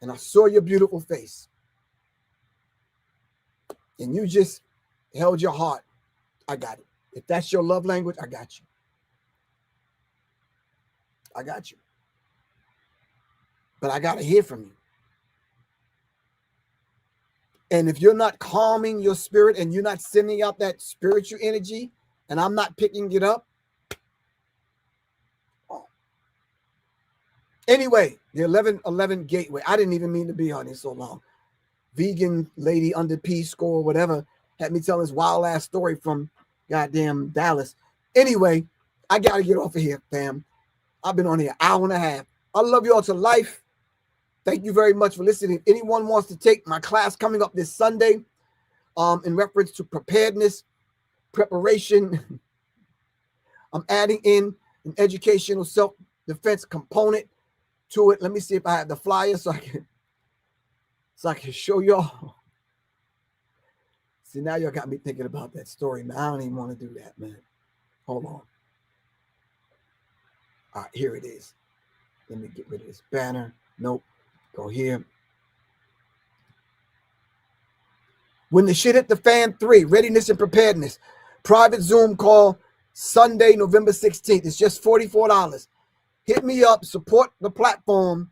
and I saw your beautiful face, and you just held your heart, I got it. If that's your love language, I got you. I got you. But I got to hear from you. And if you're not calming your spirit and you're not sending out that spiritual energy, and I'm not picking it up. Anyway, the 1111 Gateway. I didn't even mean to be on it so long. Vegan lady under P score, whatever, had me telling this wild ass story from goddamn Dallas. Anyway, I got to get off of here, fam. I've been on here an hour and a half. I love you all to life. Thank you very much for listening. If anyone wants to take my class coming up this Sunday, in reference to preparedness, preparation, I'm adding in an educational self-defense component to it. Let me see if I have the flyer so I can show y'all. See, now y'all got me thinking about that story, man. I don't even want to do that, man. Hold on. All right, here it is. Let me get rid of this banner. Nope. Go here. When the shit hit the fan 3, readiness and preparedness. Private Zoom call Sunday, November 16th. It's just $44. Hit me up, support the platform,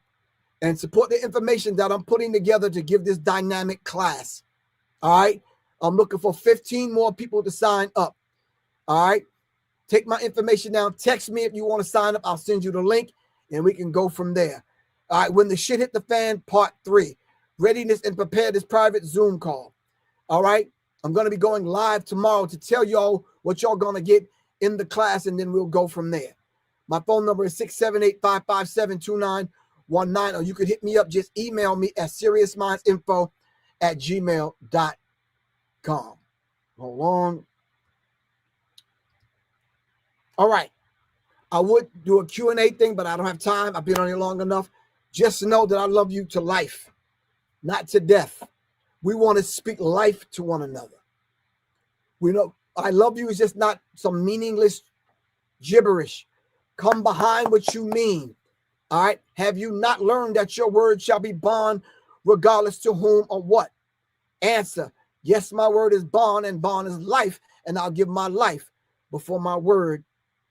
and support the information that I'm putting together to give this dynamic class. All right. I'm looking for 15 more people to sign up. All right. Take my information down. Text me if you want to sign up. I'll send you the link and we can go from there. All right. When the shit hit the fan, part 3. Readiness and preparedness private Zoom call. All right. I'm going to be going live tomorrow to tell y'all what y'all going to get in the class, and then we'll go from there. My phone number is 678-557-2919, or you could hit me up. Just email me at seriousmindsinfo@gmail.com. Hold on. All right. I would do a Q&A thing, but I don't have time. I've been on here long enough. Just know that I love you to life, not to death. We want to speak life to one another. We know I love you is just not some meaningless gibberish. Come behind what you mean. All right. Have you not learned that your word shall be bond regardless to whom or what? Answer. Yes, my word is bond, and bond is life, and I'll give my life before my word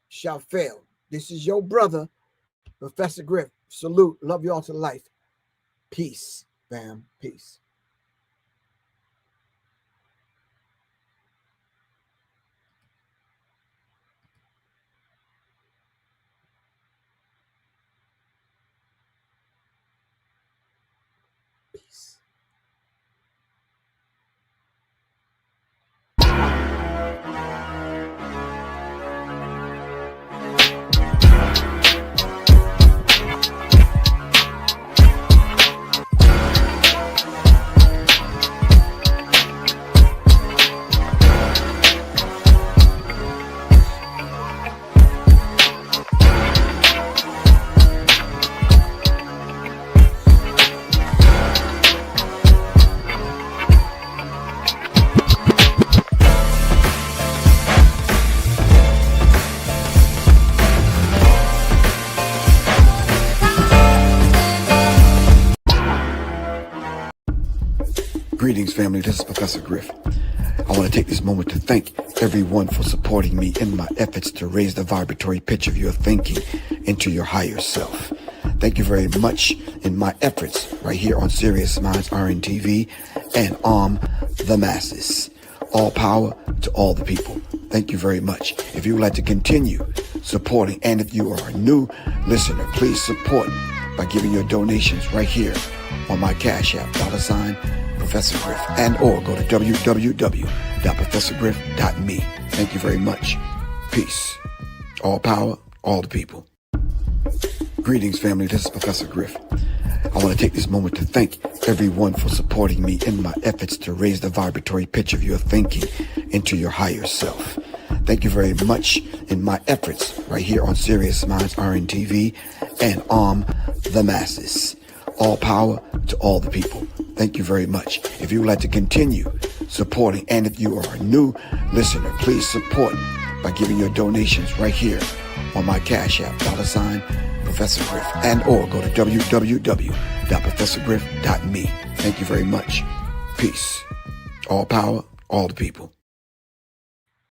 shall fail. This is your brother, Professor Griff. Salute. Love you all to life. Peace, fam. Peace. Peace. Greetings, family. This is Professor Griff. I want to take this moment to thank everyone for supporting me in my efforts to raise the vibratory pitch of your thinking into your higher self. Thank you very much in my efforts right here on Serious Minds RNTV and the masses. All power to all the people. Thank you very much. If you would like to continue supporting, and if you are a new listener, please support by giving your donations right here on my Cash App, $Professor Griff, and or go to www.professorgriff.me. Thank you very much. Peace. All power, all the people. Greetings, family. This is Professor Griff. I want to take this moment to thank everyone for supporting me in my efforts to raise the vibratory pitch of your thinking into your higher self. Thank you very much in my efforts right here on Serious Minds RNTV and the masses. All power to all the people. Thank you very much. If you would like to continue supporting, and if you are a new listener, please support by giving your donations right here on my Cash App, $Professor Griff, and or go to www.professorgriff.me. Thank you very much. Peace. All power, all the people.